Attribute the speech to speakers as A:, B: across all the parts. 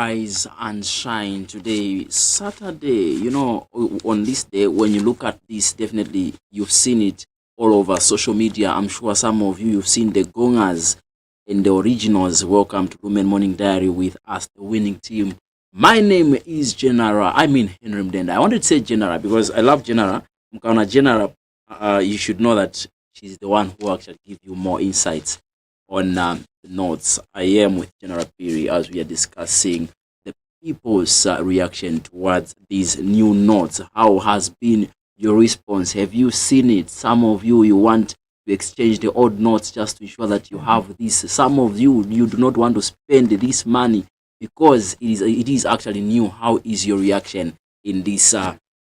A: rise and shine today, Saturday. On this day, when you look at this, definitely you've seen it all over social media. I'm sure some of you've seen the gongers and the originals. Welcome to Lumen Morning Diary with us, the winning team. My name is General. Henry Mdenda. I wanted to say General because I love General. Mkaona General, you should know that she's the one who actually give you more insights on the notes. I am with General Piri as we are discussing the people's reaction towards these new notes. How has been your response? Have you seen it? Some of you want to exchange the old notes just to ensure that you have this. Some of you do not want to spend this money because it is actually new. How is your reaction in this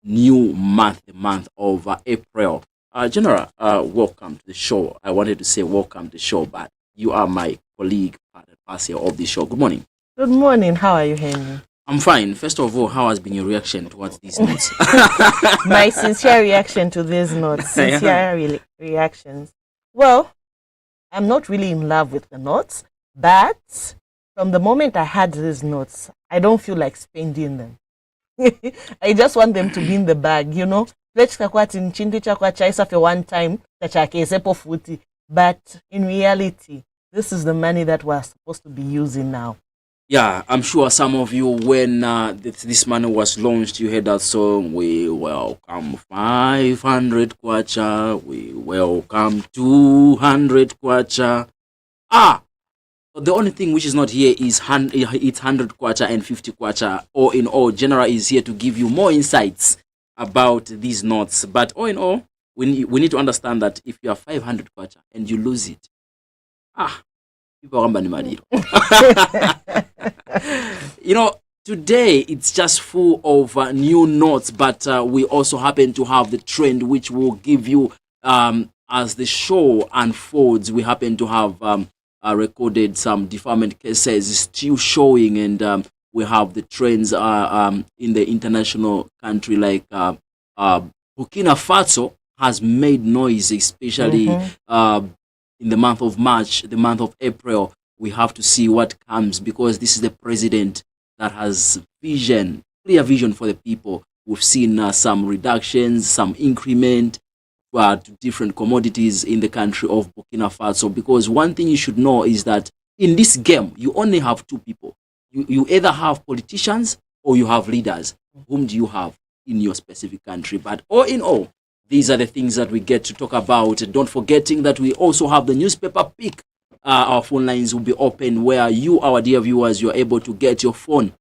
A: new month, the month of April? General, welcome to the show. I wanted to say welcome to the show, but you are my colleague, part and parcel of the show. Good morning.
B: Good morning. How are you, Henry?
A: I'm fine. First of all, how has been your reaction towards these notes?
B: My sincere reaction to these notes. Sincere reactions. Well, I'm not really in love with the notes, but from the moment I had these notes, I don't feel like spending them. I just want them to be in the bag, for one time, but in reality, this is the money that we're supposed to be using now.
A: Yeah, I'm sure some of you, when this money was launched, you heard that song, we welcome 500 kwacha, we welcome 200 kwacha. The only thing which is not here is it's 100 kwacha and 50 kwacha. All in all, General is here to give you more insights about these notes. But all in all, we need to understand that if you have 500 kwacha and you lose it, today it's just full of new notes, but we also happen to have the trend which will give you as the show unfolds. We happen to have recorded some deferment cases still showing, and we have the trends in the international country like Burkina Faso has made noise, especially in the month of March, the month of April. We have to see what comes because this is the president that has clear vision for the people. We've seen some reductions, some increment to different commodities in the country of Burkina Faso. Because one thing you should know is that in this game, you only have two people. You either have politicians or you have leaders. Whom do you have in your specific country? But all in all, these are the things that we get to talk about. Don't forgetting that we also have the newspaper pick. Our phone lines will be open where you, our dear viewers, you're able to get your phone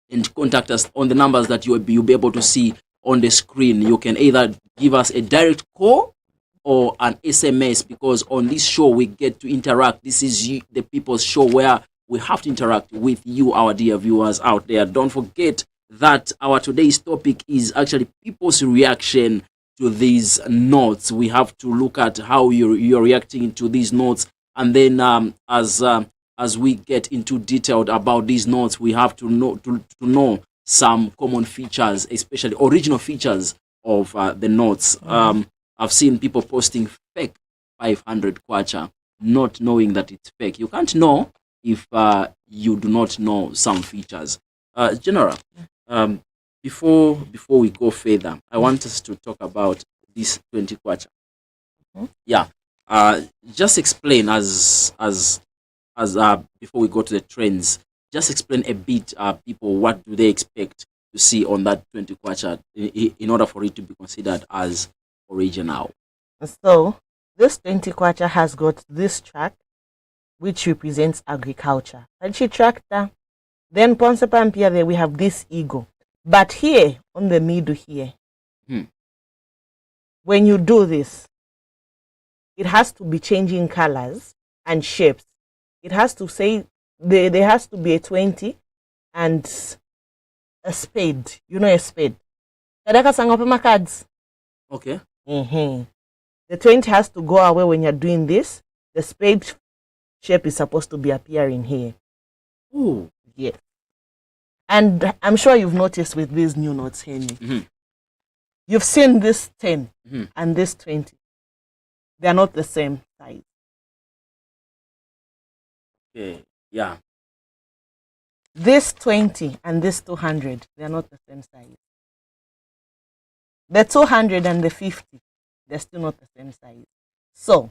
A: and contact us on the numbers that you'll be able to see on the screen. You can either give us a direct call or an SMS, because on this show we get to interact. This is the people's show where we have to interact with you, our dear viewers out there. Don't forget that our today's topic is actually people's reaction to these notes. We have to look at how you're reacting to these notes, and then as we get into detail about these notes, we have to know some common features, especially original features of the notes. I've seen people posting fake 500 kwacha, not knowing that it's fake. You can't know if you do not know some features. General, before we go further, I want us to talk about this 20 kwacha. Yeah. Just explain as before we go to the trends, just explain a bit, people, what do they expect to see on that 20 kwacha in order for it to be considered as original.
B: So this 20 kwacha has got this track which represents agriculture. And she tractor. Then Ponce Pampia there we have this eagle. But here on the middle here, when you do this, it has to be changing colors and shapes. It has to say there has to be a 20 and a spade. You know a spade. Cards.
A: Okay.
B: The 20 has to go away when you're doing this. The spade shape is supposed to be appearing here.
A: Oh,
B: yeah. And I'm sure you've noticed with these new notes, Henry. You've seen this 10 and this 20. They are not the same size.
A: Okay. Yeah.
B: This 20 and this 200, they are not the same size. The 200 and the 50, they're still not the same size. So,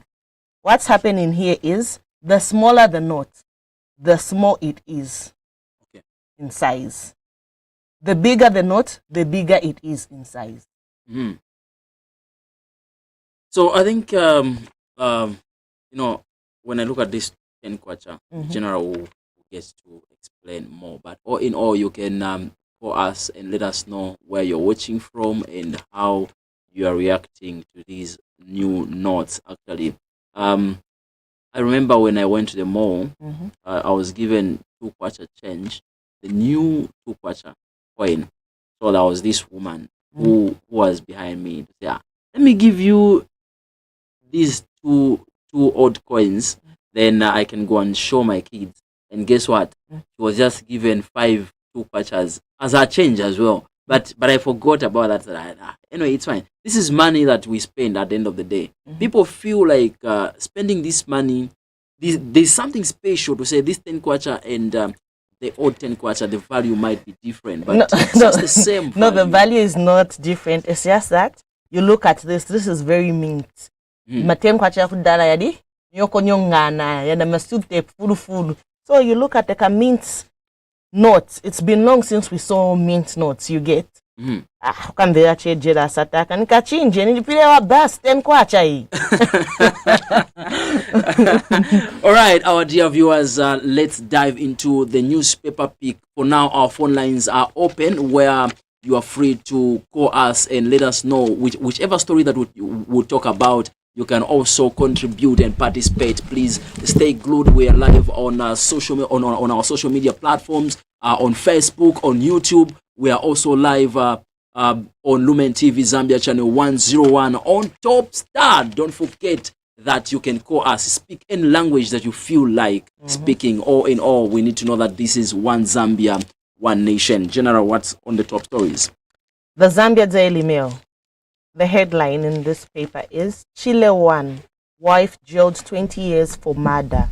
B: what's happening here is the smaller the note, the small it is in size. The bigger the note, the bigger it is in size.
A: Mm. So I think when I look at this 10 kwacha, General gets to explain more. But all in all, you can call us and let us know where you're watching from and how you are reacting to these new notes. Actually, I remember when I went to the mall, I was given 2 kwacha change, the new 2 kwacha coin. So there was this woman who was behind me. Yeah, let me give you these two odd coins. Then I can go and show my kids. And guess what? She was just given 5 2 kwachas as her change as well. But I forgot about that. Anyway, it's fine. This is money that we spend at the end of the day. People feel like spending this money. There's something special to say this 10 kwacha and the old 10 kwacha, the value might be different, but it's just the same value.
B: No, the value is not different. It's just that you look at this. This is very mint. Matem kwacha kudala yadi nyoko nyongana yada masute full. So you look at the mint notes. It's been long since we saw mint notes. You get. Kamvera chejera sataka nikachinje nilipilewa bus 10 kwacha hii.
A: All right, our dear viewers, let's dive into the newspaper pick. For now, our phone lines are open where you are free to call us and let us know whichever story that we'll talk about. You can also contribute and participate. Please stay glued. We are live on our social media platforms, on Facebook, on YouTube. We are also live on Lumen TV Zambia channel 101 on Top Star. Don't forget that you can call us. Speak any language that you feel like speaking. All in all, we need to know that this is one Zambia, one nation. General, what's on the top stories?
B: The Zambia Daily Mail. The headline in this paper is Chile 1, wife jailed 20 years for murder.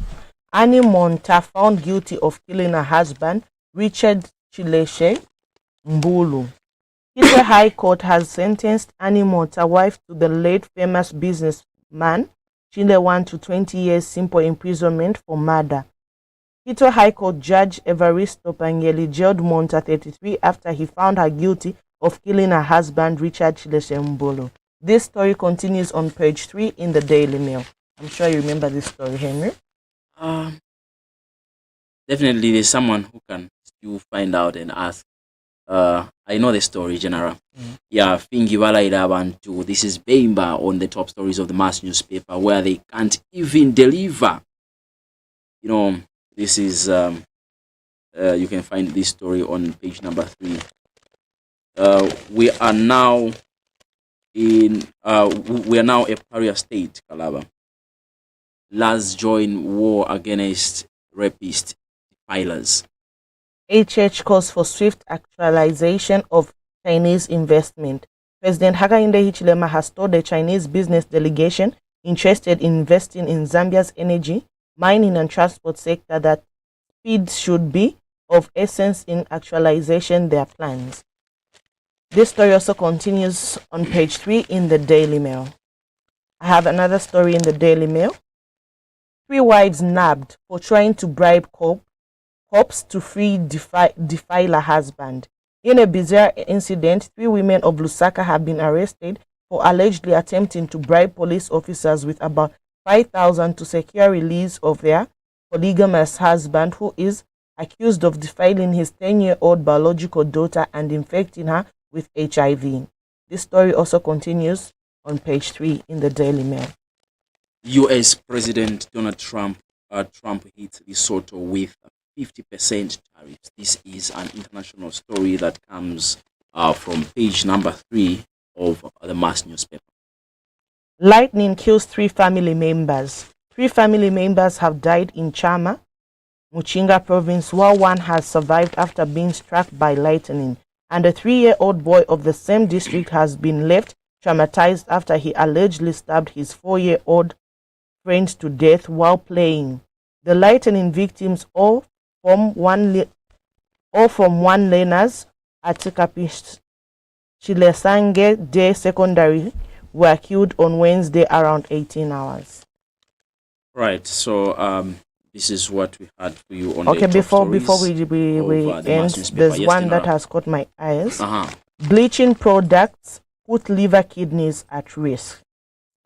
B: Annie Monta found guilty of killing her husband, Richard Chileshe Mbulu. Kitwe High Court has sentenced Annie Monta, wife to the late famous businessman Chile 1 to 20 years simple imprisonment for murder. Kitwe High Court Judge Evaristo Pangeli jailed Monta 33 after he found her guilty of killing her husband, Richard Chileshe. This story continues on page 3 in the Daily Mail. I'm sure you remember this story, Henry.
A: Definitely, there's someone who can still find out and ask. I know the story, General. Yeah, Fingi Walaida Bantu. This is Bemba on the top stories of the mass newspaper where they can't even deliver. You know, this is, you can find this story on page number 3. We are now a pariah state, Kalaba. Let's join war against rapist defilers.
B: HH calls for swift actualization of Chinese investment. President Hakainde Hichilema has told the Chinese business delegation interested in investing in Zambia's energy, mining and transport sector that speed should be of essence in actualization their plans. This story also continues on page 3 in the Daily Mail. I have another story in the Daily Mail. 3 wives nabbed for trying to bribe cops to free defiler husband. In a bizarre incident, 3 women of Lusaka have been arrested for allegedly attempting to bribe police officers with about 5,000 to secure release of their polygamous husband, who is accused of defiling his 10-year-old biological daughter and infecting her with HIV. This story also continues on page 3 in the Daily Mail.
A: U.S. President Donald Trump hit Lesotho with 50% tariffs. This is an international story that comes from page number 3 of the mass newspaper.
B: Lightning kills 3 family members. 3 family members have died in Chama, Muchinga province, while 1 has survived after being struck by lightning. And a 3-year-old boy of the same district has been left traumatized after he allegedly stabbed his 4-year-old friend to death while playing. The lightning victims all form one all from one learners at Chilesange Day Secondary were killed on Wednesday around 18 hours.
A: Right. So this is what we had for you on
B: okay,
A: the
B: before
A: we
B: end, there's one that has caught my eyes. Bleaching products put liver kidneys at risk.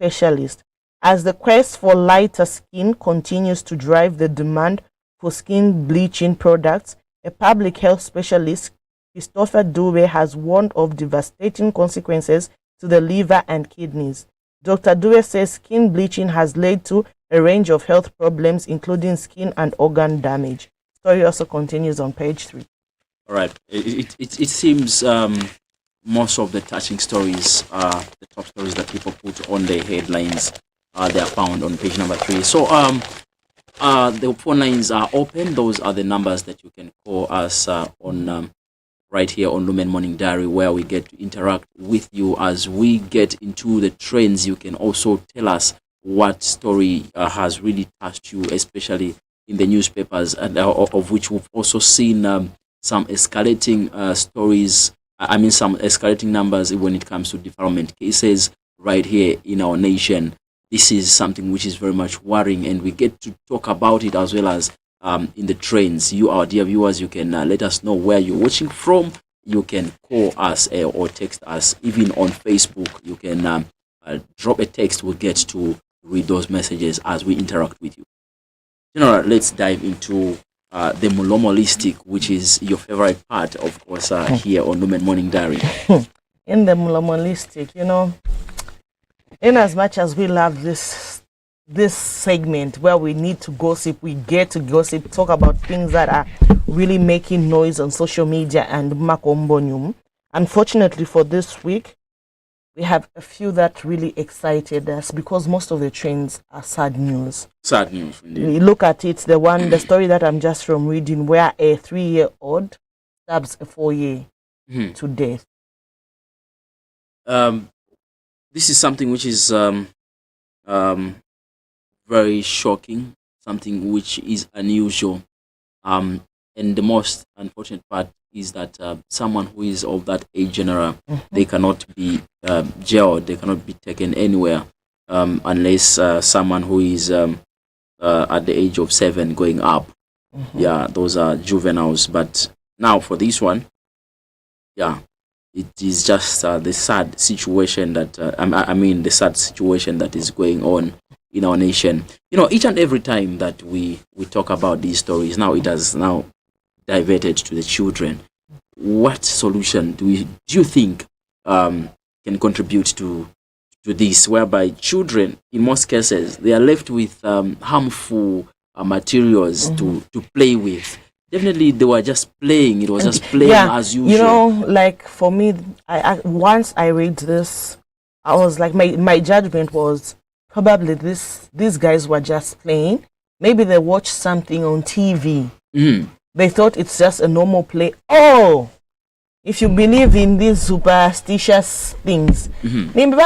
B: Specialist. As the quest for lighter skin continues to drive the demand for skin bleaching products, a public health specialist, Christopher Dube, has warned of devastating consequences to the liver and kidneys. Dr. Dube says skin bleaching has led to a range of health problems, including skin and organ damage. Story also continues on page 3.
A: All right. It seems most of the touching stories, the top stories that people put on their headlines, they are found on page number 3. So the phone lines are open. Those are the numbers that you can call us on right here on Lumen Morning Diary, where we get to interact with you as we get into the trends. You can also tell us what story has really touched you, especially in the newspapers, and of which we've also seen some escalating stories. I mean, some escalating numbers when it comes to defilement cases right here in our nation. This is something which is very much worrying, and we get to talk about it as well as in the trends. You, our dear viewers, you can let us know where you're watching from. You can call us or text us. Even on Facebook, you can drop a text. We'll get to read those messages as we interact with you. General, let's dive into the Mulomolistic, which is your favorite part, of course, here on Lumen Morning Diary.
B: In the Mulomolistic, in as much as we love this segment where we need to gossip, we get to gossip, talk about things that are really making noise on social media and makombonium. Unfortunately for this week, we have a few that really excited us because most of the trends are sad news.
A: Sad news, indeed.
B: We look at it, the story that I'm just from reading, where a 3-year-old stabs a 4-year to death.
A: This is something which is very shocking, something which is unusual. And the most unfortunate part is that someone who is of that age general, they cannot be jailed, they cannot be taken anywhere unless someone who is at the age of 7 going up. Yeah, those are juveniles. But now for this one, yeah, it is just the sad situation that the sad situation that is going on in our nation. Each and every time that we talk about these stories, now it has now diverted to the children. What solution do you think can contribute to this, whereby children, in most cases, they are left with harmful materials to play with? Definitely, they were just playing. It was just playing as usual.
B: Like for me, I once I read this, I was like, my judgment was probably these guys were just playing. Maybe they watched something on TV. They thought it's just a normal play. Oh, if you believe in these superstitious things, maybe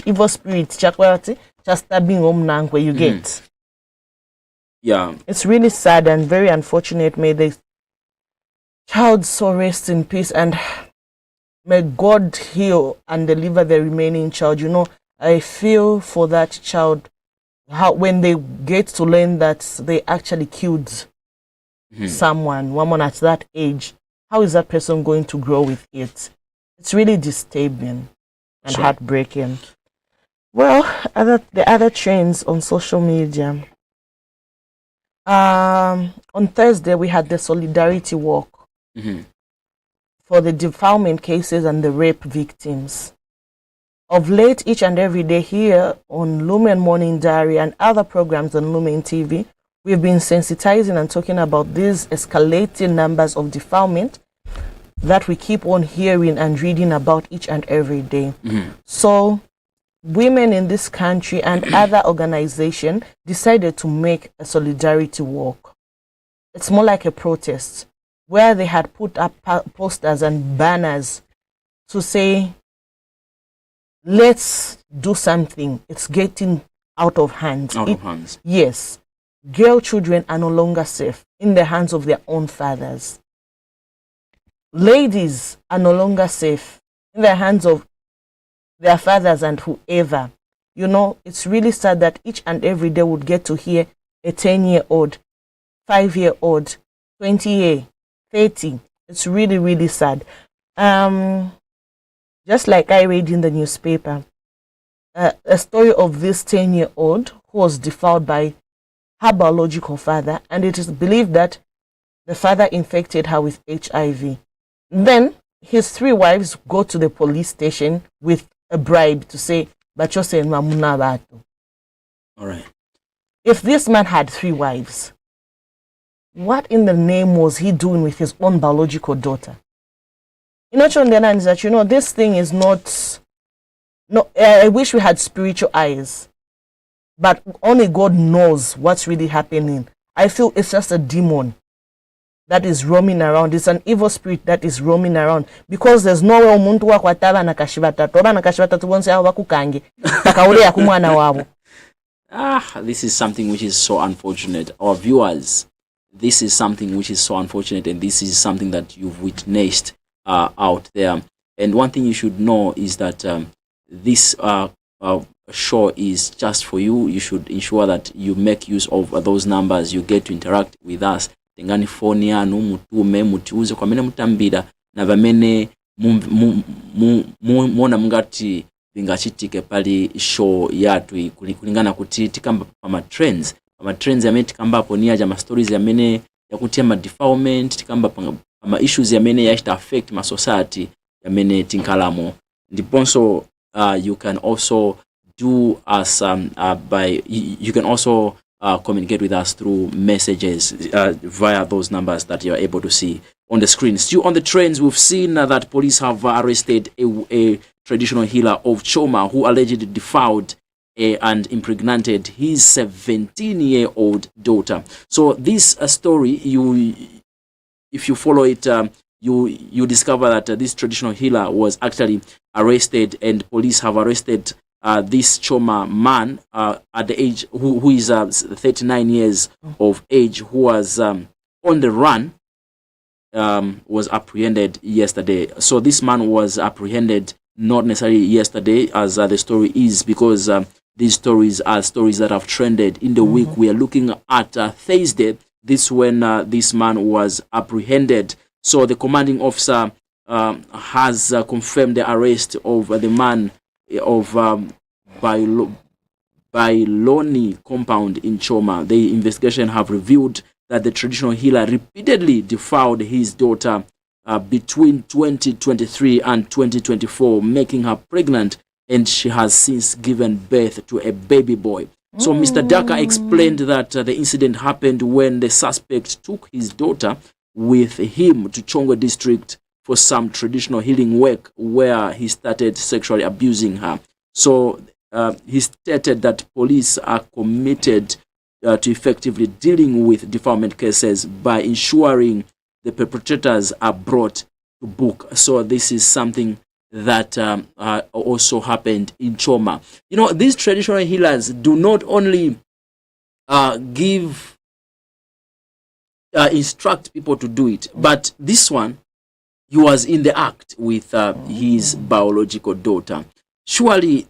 B: evil spirit, just stabbing where you get.
A: Yeah,
B: it's really sad and very unfortunate. May the child so rest in peace, and may God heal and deliver the remaining child. I feel for that child, how when they get to learn that they actually killed someone at that age, how is that person going to grow with it? It's really disturbing and heartbreaking. Well, the other trends on social media. On Thursday, we had the solidarity walk for the defilement cases and the rape victims. Of late, each and every day here on Lumen Morning Diary and other programs on Lumen TV, we've been sensitizing and talking about these escalating numbers of defilement that we keep on hearing and reading about each and every day. So women in this country and other organizations decided to make a solidarity walk. It's more like a protest where they had put up posters and banners to say, let's do something. It's getting out of hand.
A: Out of hands.
B: Yes. Girl children are no longer safe. in the hands of their own fathers. Ladies are no longer safe in the hands of their fathers and whoever. You know, it's really sad that each and every day would get to hear a 10-year-old, 5-year-old, 20-year, 30. It's really, really sad. Just like I read in the newspaper, a story of this 10-year-old who was defiled by her biological father, and it is believed that the father infected her with HIV. Then his 3 wives go to the police station with a bribe to say, Bachose Mamuna Bato.
A: All right.
B: If this man had 3 wives, what in the name was he doing with his own biological daughter? You know, Chondena, is that, you know, this thing is not. No, I wish we had spiritual eyes, but only God knows what's really happening. I feel it's just a demon that is roaming around. It's an evil spirit that is roaming around, because there's no way umuntu wakwataba na kashibata toba na kashibata tubonse aho bakukange akaule ya kumwana wabo.
A: This is something which is so unfortunate. Our viewers, this is something which is so unfortunate, and this is something that you've witnessed out there. And one thing you should know is that this show is just for you. You should ensure that you make use of those numbers. You get to interact with us. Tengani phone yanu mutume mutiuze kwa mene mutambira na vamene muona mungati vingachitike pali show yatu kulingana kuti tikamba pama trends yamene tikambapo ni aja ma stories yamene yakutia ma defilement, tikamba pama issues yamene yashita affect ma society yamene tinkalamo. Ndiponso you can also do us you can also communicate with us through messages via those numbers that you're able to see on the screen. Still on the trends, we've seen that police have arrested a traditional healer of Choma who allegedly defiled and impregnated his 17-year-old daughter. So this story, if you follow it, you discover that this traditional healer was actually arrested, and police have arrested this Choma man at the age who is 39 years of age, who was on the run, was apprehended yesterday. So this man was apprehended not necessarily yesterday, as the story is, because these stories are stories that have trended in the week. We are looking at Thursday. This when this man was apprehended. So the commanding officer has confirmed the arrest of the man of Bailoni compound in Choma. The investigation have revealed that the traditional healer repeatedly defiled his daughter between 2023 and 2024, making her pregnant, and she has since given birth to a baby boy. So Mr. Daka explained that the incident happened when the suspect took his daughter with him to Chongo district for some traditional healing work, where he started sexually abusing her. So he stated that police are committed to effectively dealing with defilement cases by ensuring the perpetrators are brought to book. So this is something that also happened in Choma. You know, these traditional healers do not only instruct people to do it, but this one, he was in the act with his biological daughter. Surely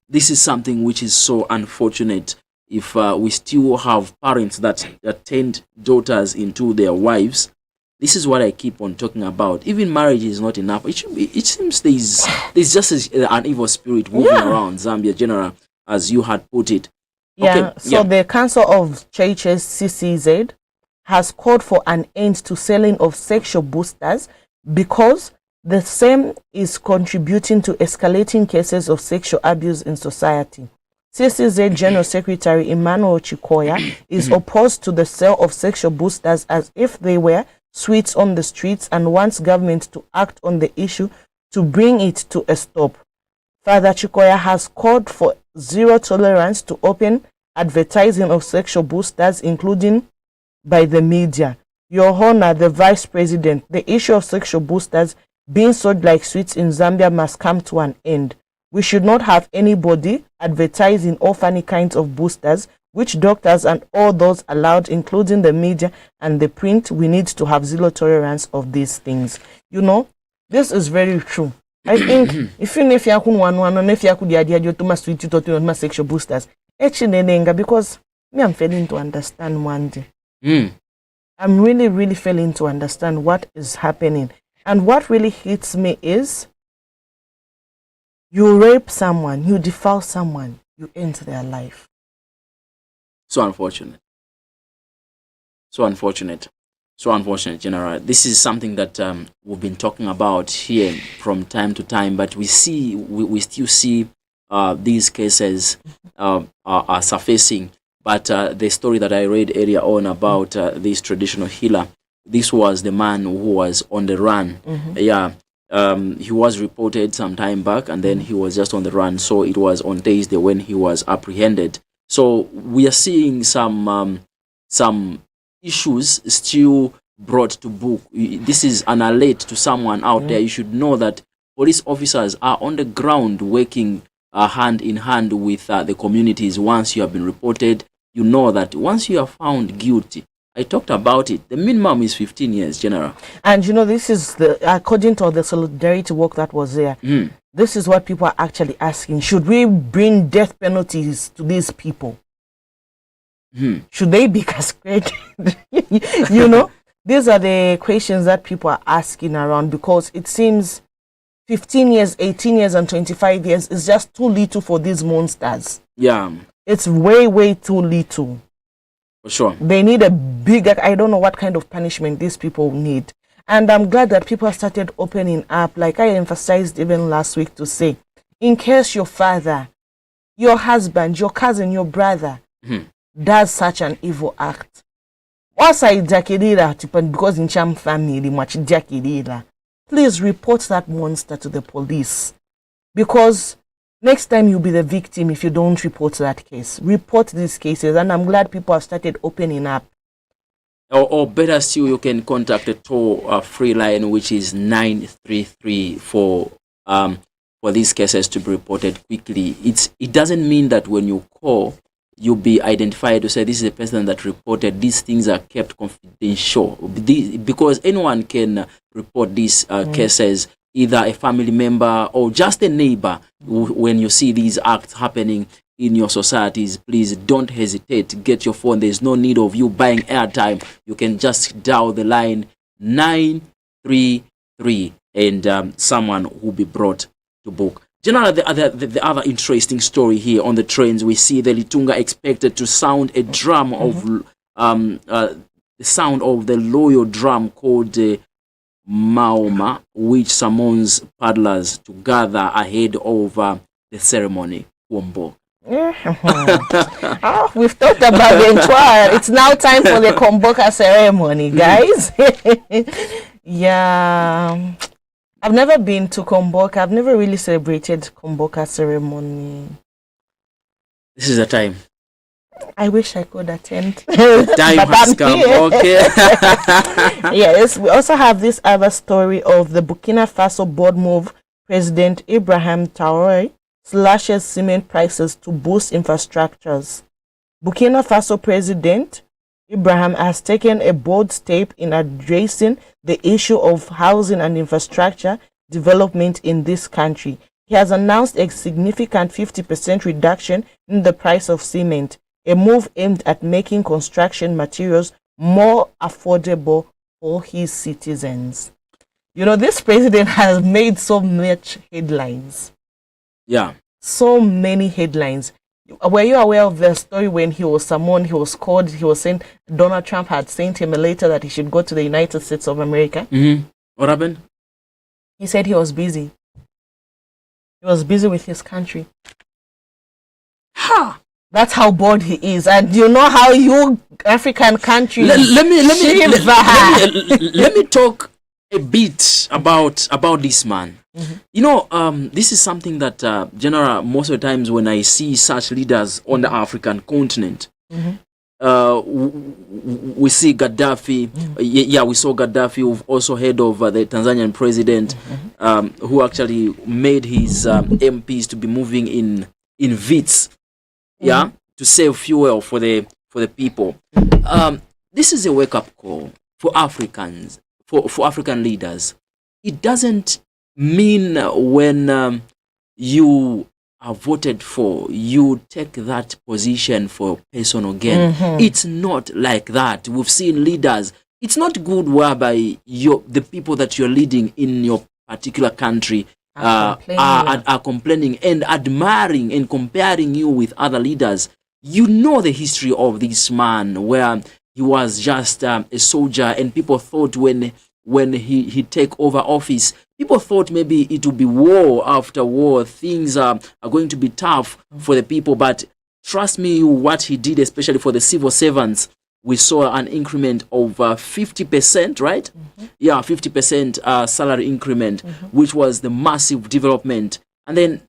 A: this is something which is so unfortunate. If we still have parents that tend daughters into their wives, this is what I keep on talking about. Even marriage is not enough. It seems there's just an evil spirit moving around Zambia general, as you had put it.
B: Yeah. Okay. So the Council of Churches (CCZ) has called for an end to selling of sexual boosters because the same is contributing to escalating cases of sexual abuse in society. CCZ General Secretary Emmanuel Chikoya is opposed to the sale of sexual boosters as if they were sweets on the streets, and wants government to act on the issue to bring it to a stop. Father Chikoya has called for zero tolerance to open advertising of sexual boosters, including by the media. Your Honor, the Vice President, the issue of sexual boosters being sold like sweets in Zambia must come to an end. We should not have anybody advertising all funny kinds of boosters which doctors and all those allowed, including the media and the print, we need to have zero tolerance of these things. You know, this is very true. I think if you could idea to my sweet to my sexual boosters, because me, I'm failing to understand one day. I'm really failing to understand what is happening. And what really hits me is you rape someone, you defile someone, you end their life.
A: So unfortunate. So unfortunate. So unfortunate, General. This is something that we've been talking about here from time to time, but we still see these cases are surfacing. But the story that I read earlier on about this traditional healer, this was the man who was on the run. Yeah, he was reported some time back, and then he was just on the run. So it was on Thursday when he was apprehended. So we are seeing some issues still brought to book. This is an alert to someone out there. You should know that police officers are on the ground working hand in hand with the communities. Once you have been reported, you know that once you are found guilty, I talked about it, the minimum is 15 years, General.
B: And you know, this is according to the solidarity work that was there. This is what people are actually asking. Should we bring death penalties to these people? Should they be castrated? You know, these are the questions that people are asking around, because it seems 15 years, 18 years, and 25 years is just too little for these monsters.
A: Yeah.
B: It's way too little.
A: For sure.
B: They need a bigger, I don't know what kind of punishment these people need. And I'm glad that people have started opening up, like I emphasized even last week, to say, in case your father, your husband, your cousin, your brother does such an evil act, because in Cham family, much please report that monster to the police. Because next time you'll be the victim if you don't report that case. Report these cases, and I'm glad people have started opening up.
A: Or better still, you can contact a toll-free line, which is 933 for these cases to be reported quickly. It doesn't mean that when you call, you'll be identified to say this is a person that reported. These things are kept confidential because anyone can report these cases, either a family member or just a neighbor. When you see these acts happening in your societies, please don't hesitate. Get your phone. There's no need of you buying airtime. You can just dial the line 933 and someone will be brought to book. General, the other interesting story here on the trains, we see the Litunga expected to sound a drum of the sound of the loyal drum called Maoma, which summons paddlers to gather ahead of the ceremony. Wombo.
B: Oh, we've talked about the entire. It's now time for the Komboka ceremony, guys. Yeah. I've never been to Komboka. I've never really celebrated Komboka ceremony.
A: This is the time.
B: I wish I could attend.
A: Time has come. Okay.
B: Yes, we also have this other story of the Burkina Faso board move. President Ibrahim Traoré slashes cement prices to boost infrastructures. Burkina Faso President Ibrahim has taken a bold step in addressing the issue of housing and infrastructure development in this country. He has announced a significant 50% reduction in the price of cement, a move aimed at making construction materials more affordable for his citizens. You know, this president has made so much headlines.
A: Yeah.
B: So many headlines. Were you aware of the story when he was summoned, he was called, he was sent, Donald Trump had sent him a letter that he should go to the United States of America?
A: What happened?
B: He said he was busy. He was busy with his country.
A: Ha!
B: That's how bored he is. And you know how you African countries...
A: Let me talk a bit about this man. You know, this is something that, General, most of the times when I see such leaders on the African continent, we see Gaddafi. Yeah, we saw Gaddafi. We've also heard of the Tanzanian president who actually made his MPs to be moving in VITs. Yeah, to save fuel for the people. This is a wake up call for Africans, for African leaders. It doesn't mean when you are voted for, you take that position for personal gain. It's not like that. We've seen leaders. It's not good whereby the people that you're leading in your particular country are complaining and admiring and comparing you with other leaders. You know the history of this man, where he was just a soldier, and people thought when he take over office, people thought maybe it would be war after war. Things are going to be tough for the people. But trust me, what he did, especially for the civil servants, we saw an increment of 50%, right? Yeah, 50% salary increment, which was the massive development. And then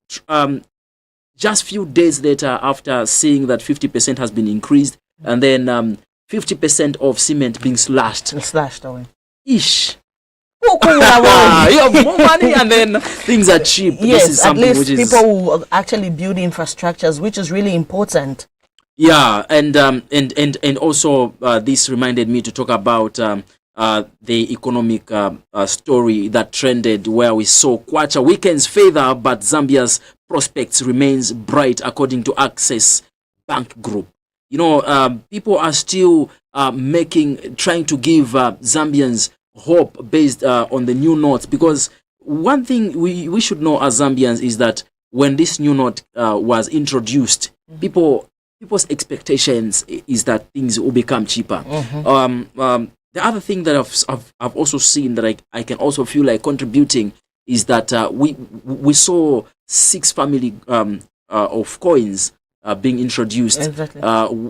A: just few days later, after seeing that 50% has been increased, and then 50% of cement being slashed
B: away.
A: Ish. You have more money, and then things are cheap.
B: Yes,
A: this is something
B: at least
A: which is,
B: people will actually build infrastructures, which is really important.
A: Yeah, and also this reminded me to talk about the economic story that trended, where we saw Kwacha weekends further, but Zambia's prospects remains bright according to Access Bank Group. You know, people are still trying to give Zambians hope based on the new notes, because one thing we should know as Zambians is that when this new note was introduced, people's expectations is that things will become cheaper. The other thing that I've also seen that I can also feel like contributing is that we saw 6 family of coins being introduced,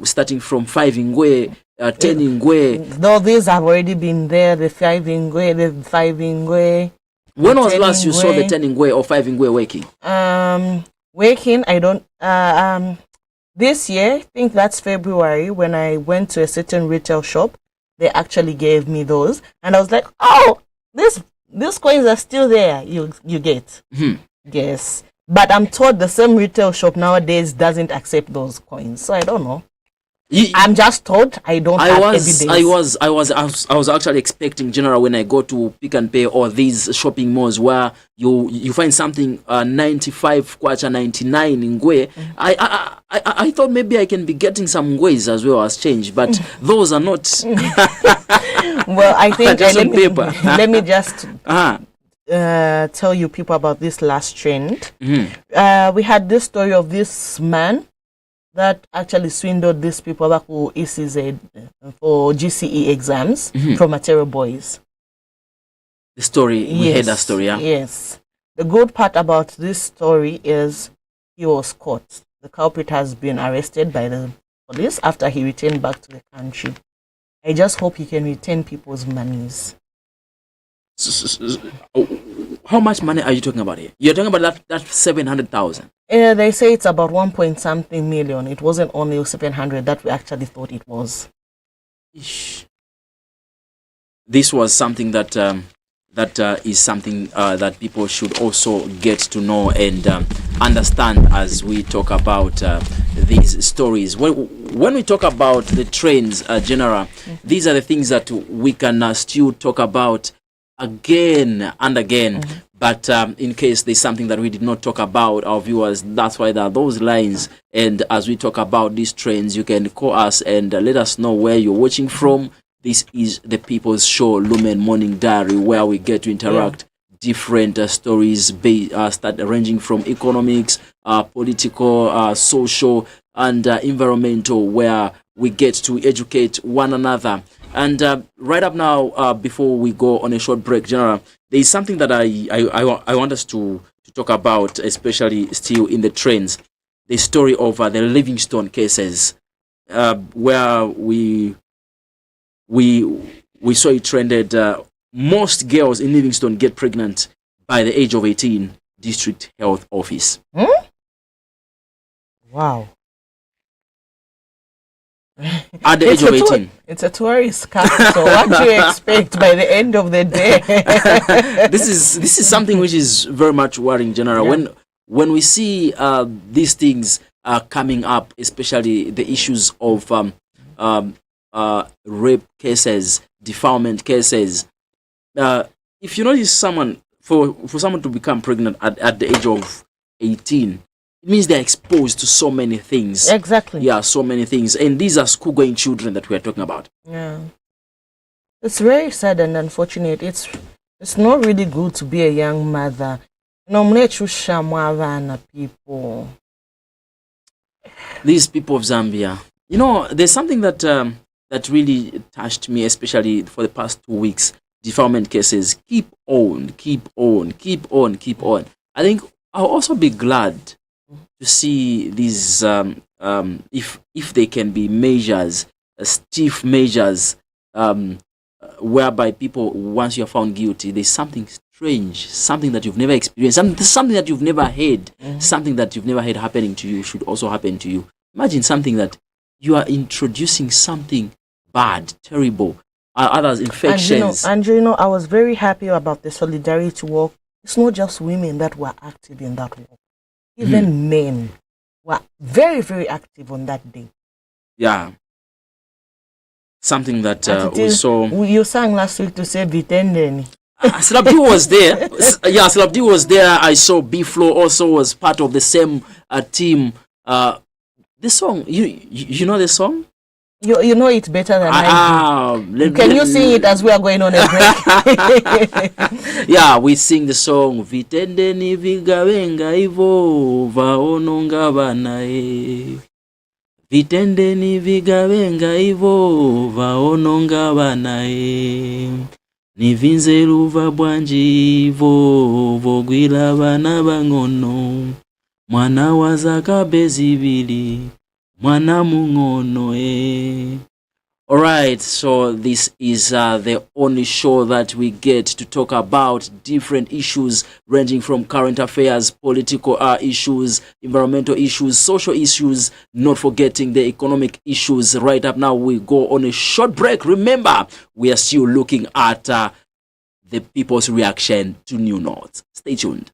A: starting from 5 ingwe, 10 ingwe.
B: Though these have already been there, the 5 ingwe, the 5 ingwe.
A: When was last you saw the 10 ingwe or 5 ingwe waking?
B: Waking, I don't. This year, I think that's February, when I went to a certain retail shop, they actually gave me those, and I was like, oh, these coins are still there. You get. Yes. But I'm told the same retail shop nowadays doesn't accept those coins. So I don't know. I'm just told. I don't have evidence.
A: I was actually expecting, General, when I go to Pick and Pay or these shopping malls where you find something 95 kwacha 99 ngwe. I thought maybe I can be getting some ngwes as well as change, but those are not.
B: Well, I think
A: just on paper.
B: Let me just tell you people about this last trend. We had this story of this man that actually swindled these people back who ECZ for GCE exams from Material Boys.
A: The story, we heard that story, yeah?
B: Yes. The good part about this story is he was caught. The culprit has been arrested by the police after he returned back to the country. I just hope he can return people's monies.
A: How much money are you talking about here? You're talking about that 700,000.
B: They say it's about 1.something million. It wasn't only 700 that we actually thought it was.
A: Ish. This was something that is something that people should also get to know and understand as we talk about these stories. When we talk about the trends, General, these are the things that we can still talk about again and again. But in case there's something that we did not talk about, our viewers, that's why there are those lines. And as we talk about these trends, you can call us and let us know where you're watching from. This is the People's Show, Lumen Morning Diary, where we get to interact different stories, start ranging from economics, political, social, and environmental, where we get to educate one another. And right up now, before we go on a short break, General, there is something that I want us to talk about, especially still in the trends. The story of the Livingstone cases, where we saw it trended. Most girls in Livingstone get pregnant by the age of 18. District Health Office.
B: Wow.
A: At the age of 18.
B: It's a tourist capital. So what do you expect by the end of the day?
A: This is something which is very much worrying, General. Yeah. When we see these things, coming up, especially the issues of rape cases, defilement cases. If you notice someone, for someone to become pregnant at the age of 18, it means they're exposed to so many things.
B: Exactly.
A: Yeah, so many things. And these are school-going children that we are talking about.
B: Yeah. It's very sad and unfortunate. It's not really good to be a young mother. People.
A: These people of Zambia. You know, there's something that that really touched me, especially for the past 2 weeks. Defilement cases. Keep on, keep on, keep on, keep on. I think I'll also be glad to see these if they can be measures, stiff measures, whereby people, once you're found guilty, there's something strange, something that you've never experienced, something that you've never heard, something that you've never heard happening to you should also happen to you. Imagine something that you are introducing something bad, terrible, others infections.
B: And you know, I was very happy about the solidarity work. It's not just women that were active in that work. Even men were very, very active on that day.
A: Yeah. Something that we saw.
B: You sang last week to say Vitendeni.
A: Slabdi was there. Yeah, Slabdi was there. I saw B-Flow also was part of the same team. The song, you know the song?
B: You know it better than I do. Can you sing it as we are going on a break?
A: Yeah, we sing the song Vitendeni vigawenga ivo vaononga banae. Vitendeni vigawenga ivo vaononga banae. Nivinze luva bwanji ivo vogwila bana bangono. Mwana wazaka bezibili. Mwana mungono Alright, so this is the only show that we get to talk about different issues ranging from current affairs, political issues, environmental issues, social issues, not forgetting the economic issues. Right up now, we go on a short break. Remember, we are still looking at the people's reaction to New North. Stay tuned.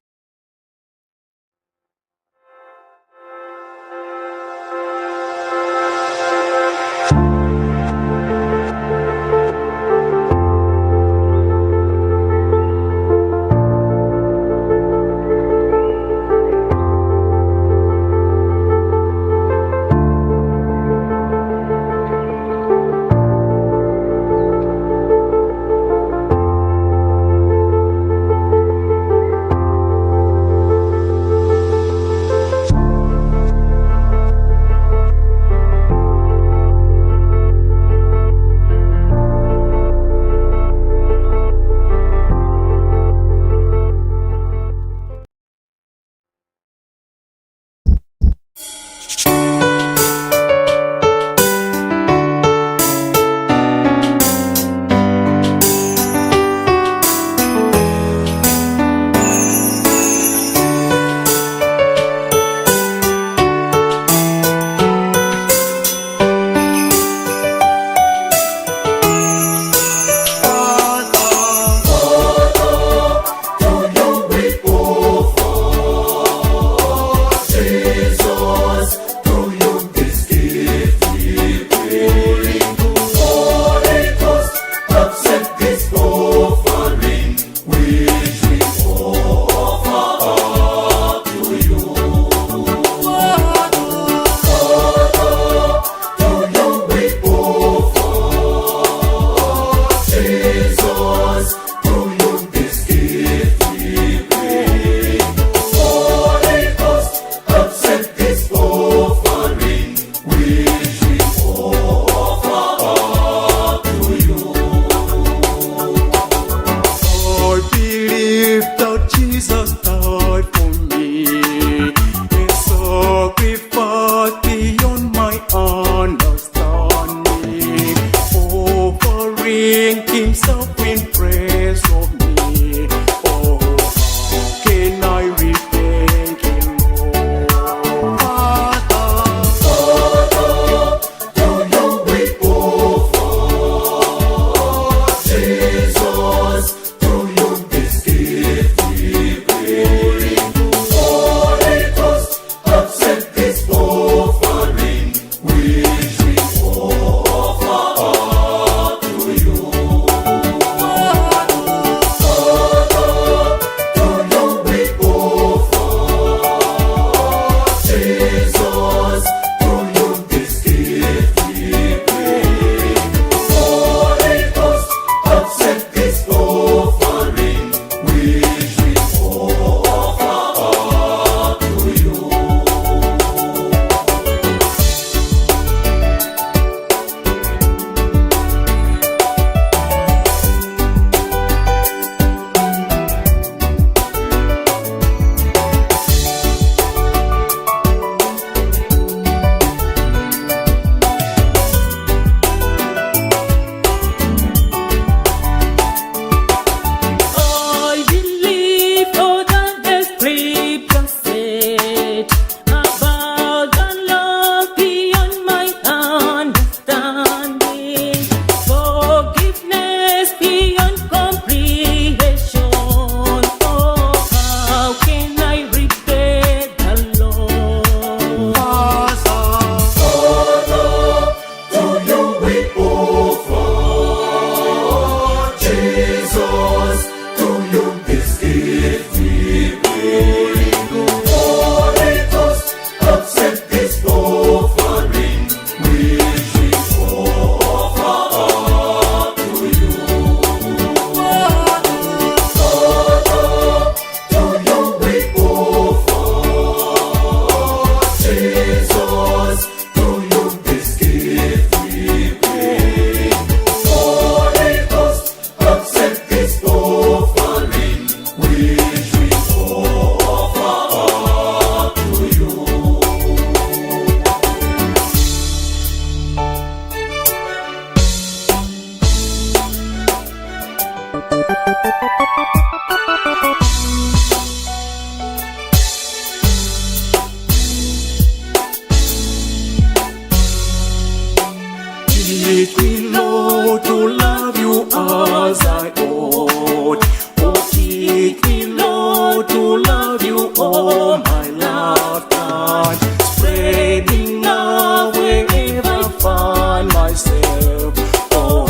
C: teach me, Lord, to love you as I ought. Oh, teach me, Lord, to love you all my lifetime. Spreading love wherever I find myself. Oh,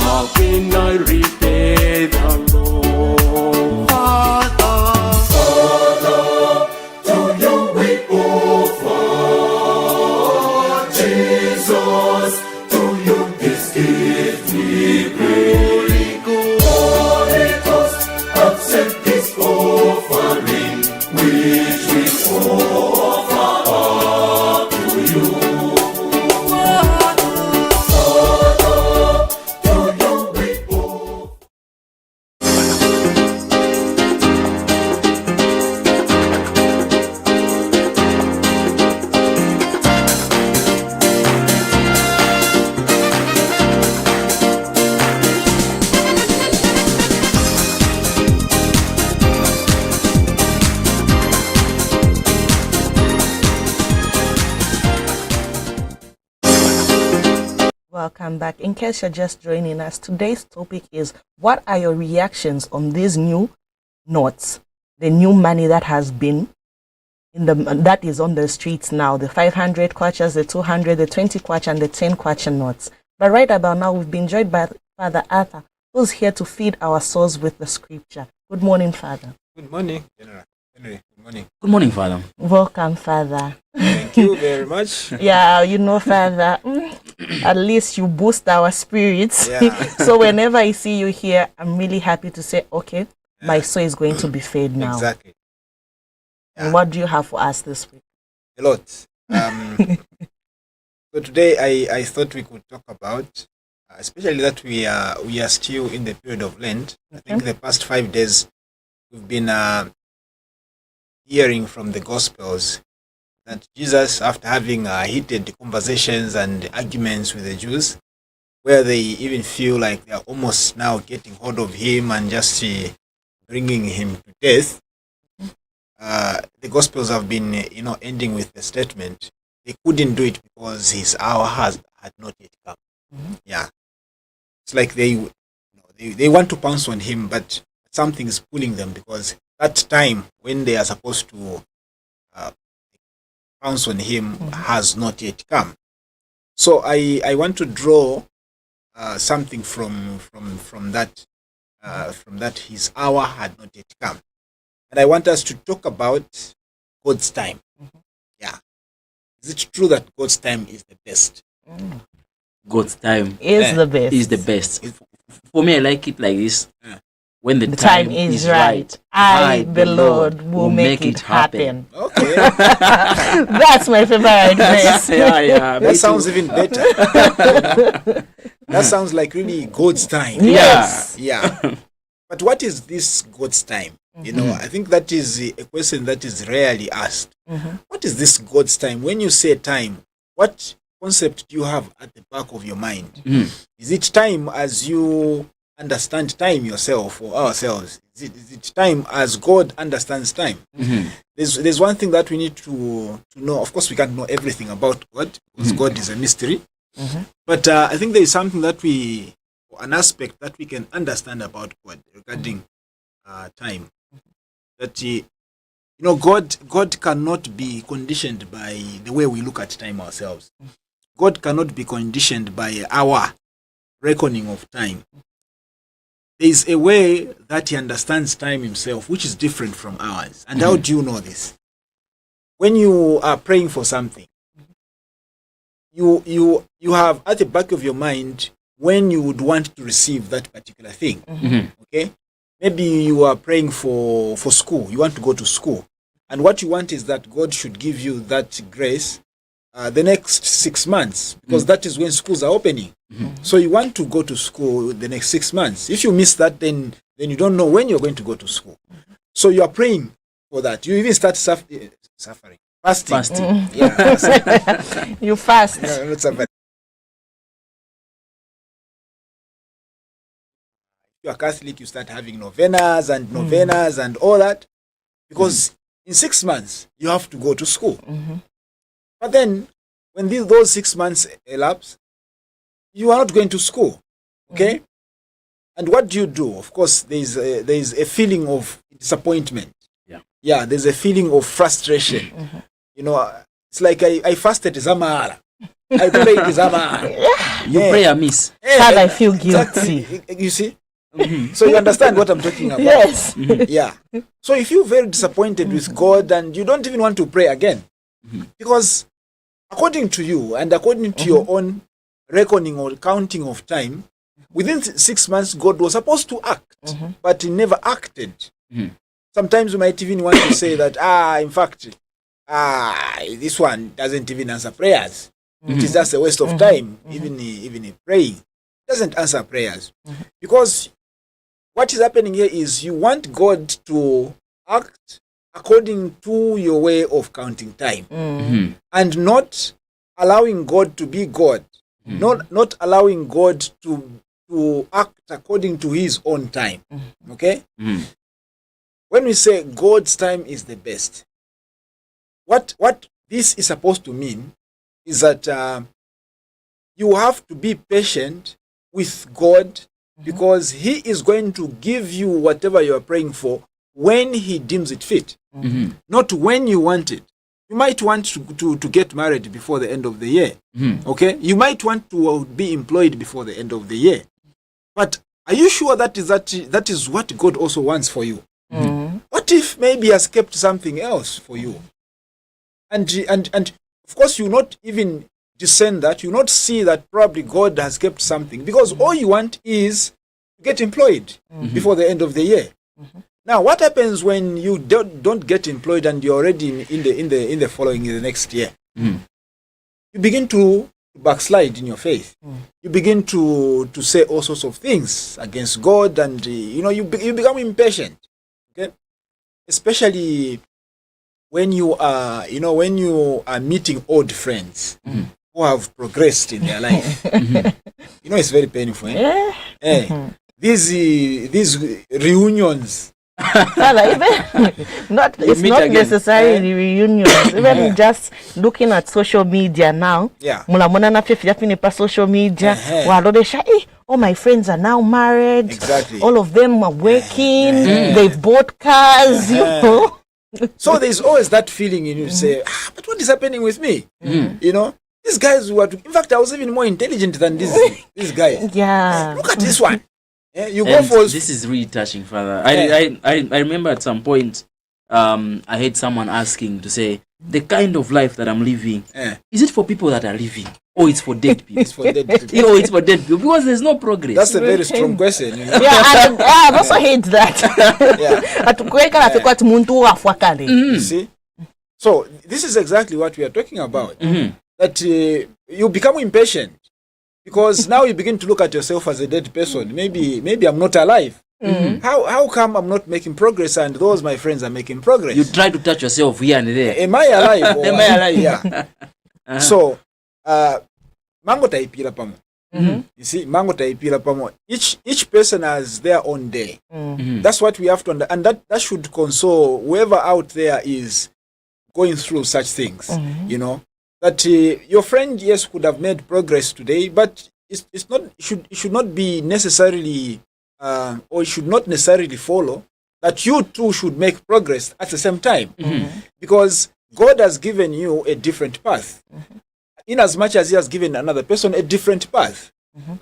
C: how can I repay the Lord? Father, to you we offer. Jesus, to you this gift we bring. Holy Ghost, accept this offering which we offer up to you. Father, to you we offer.
B: Welcome back. In case you're just joining us, today's topic is, what are your reactions on these new notes, the new money that has been that is on the streets now, the 500 kwachas, the 200, the 20 kwacha, and the 10 kwacha notes. But right about now, we've been joined by Father Arthur, who's here to feed our souls with the scripture. Good morning, Father.
D: Good morning, General Henry. Good morning.
A: Good morning, Father.
B: Welcome, Father.
D: Thank you very much.
B: Yeah, Father, at least you boost our spirits.
D: Yeah.
B: So whenever I see you here, I'm really happy to say, okay, my soul is going to be fed now.
D: Exactly.
B: And what do you have for us this week?
D: A lot. So today I thought we could talk about, especially that we are still in the period of Lent. I think the past 5 days we've been hearing from the Gospels that Jesus, after having heated conversations and arguments with the Jews, where they even feel like they are almost now getting hold of him and just bringing him to death, the Gospels have been, ending with the statement, they couldn't do it because his hour had not yet come. Yeah, it's like they want to pounce on him, but something is pulling them, because that time when they are supposed to pounce on him has not yet come. So I want to draw something from that his hour had not yet come, and I want us to talk about God's time. Yeah, is it true that God's time is the best?
A: God's time
B: Is the best.
A: is the best. For me, I like it like this.
D: Yeah.
A: When the
B: time is right, I, the Lord, will make it happen.
D: Okay.
B: That's my favorite verse.
A: Yeah,
D: That sounds even better. That sounds like really God's time.
B: Yes.
D: Yeah. But what is this God's time? I think that is a question that is rarely asked. What is this God's time? When you say time, what concept do you have at the back of your mind? Is it time as you understand time yourself or ourselves? Is it time as God understands time? There's one thing that we need to know. Of course, we can't know everything about God, because God is a mystery. But I think there is something that an aspect that we can understand about God regarding time. That God cannot be conditioned by the way we look at time ourselves. God cannot be conditioned by our reckoning of time. There is a way that he understands time himself, which is different from ours. And how do you know this? When you are praying for something, you have at the back of your mind when you would want to receive that particular thing. Okay? Maybe you are praying for school. You want to go to school. And what you want is that God should give you that grace the next 6 months, because that is when schools are opening. So you want to go to school the next 6 months. If you miss that, then you don't know when you're going to go to school. So you are praying for that. You even start suffering. Fasting. Yeah, fasting.
B: You fast.
D: No, not suffering. If you are Catholic, you start having novenas and all that, because in 6 months you have to go to school. But then when those 6 months elapse, you are not going to school. Okay? And what do? Of course, there is a feeling of disappointment. Yeah, there's a feeling of frustration. You know, it's like I fasted Zamara. I prayed Zamara.
A: You pray amiss.
B: Sad, I feel guilty.
D: Exactly. You see? So you understand what I'm talking about?
B: Yes.
D: Yeah. So you feel very disappointed with God and you don't even want to pray again. Because according to you and according to your own reckoning or counting of time, within 6 months, God was supposed to act, but he never acted. Sometimes you might even want to say that, in fact, this one doesn't even answer prayers. It is just a waste of time, even praying. It doesn't answer prayers. Because what is happening here is you want God to act according to your way of counting time. And not allowing God to be God. Not allowing God to act according to his own time. Okay? When we say God's time is the best, what this is supposed to mean is that you have to be patient with God because he is going to give you whatever you are praying for when he deems it fit, not when you want it. You might want to get married before the end of the year. Okay? You might want to be employed before the end of the year. But are you sure that is what God also wants for you? What if maybe he has kept something else for you? And of course you not even discern that, you not see that probably God has kept something because all you want is to get employed before the end of the year. Now, what happens when you don't get employed and you're already in the following in the next year? You begin to backslide in your faith. You begin to say all sorts of things against God, and you become impatient. Okay, especially when you are meeting old friends who have progressed in their life. It's very painful. These reunions.
B: It's not necessarily reunions. Even just looking at social media now. Social media. All my friends are now married.
D: Exactly.
B: All of them are working. They've bought cars.
D: So there's always that feeling in you say, but what is happening with me? These guys were. In fact, I was even more intelligent than these guys.
B: Yeah.
D: Look at this one. You
A: go
D: for
A: this is really touching, Father. I remember at some point I heard someone asking to say, the kind of life that I'm living, is it for people that are living or it's for dead people?
D: It's for dead people.
A: It's for dead people because there's no progress.
D: That's a very strong question.
B: Yeah, and I also hate that.
D: You see? So this is exactly what we are talking about. That you become impatient. Because now you begin to look at yourself as a dead person. Maybe I'm not alive. How come I'm not making progress and those my friends are making progress?
A: You try to touch yourself here and there.
D: Am I alive?
A: Am I alive?
D: Yeah. So, mango taipira pamo. You see, mango taipira pamo. Each person has their own day. That's what we have to understand. And that should console whoever out there is going through such things. That your friend, yes, could have made progress today, but it should not be necessarily, or it should not necessarily follow that you too should make progress at the same time, because God has given you a different path, in as much as He has given another person a different path,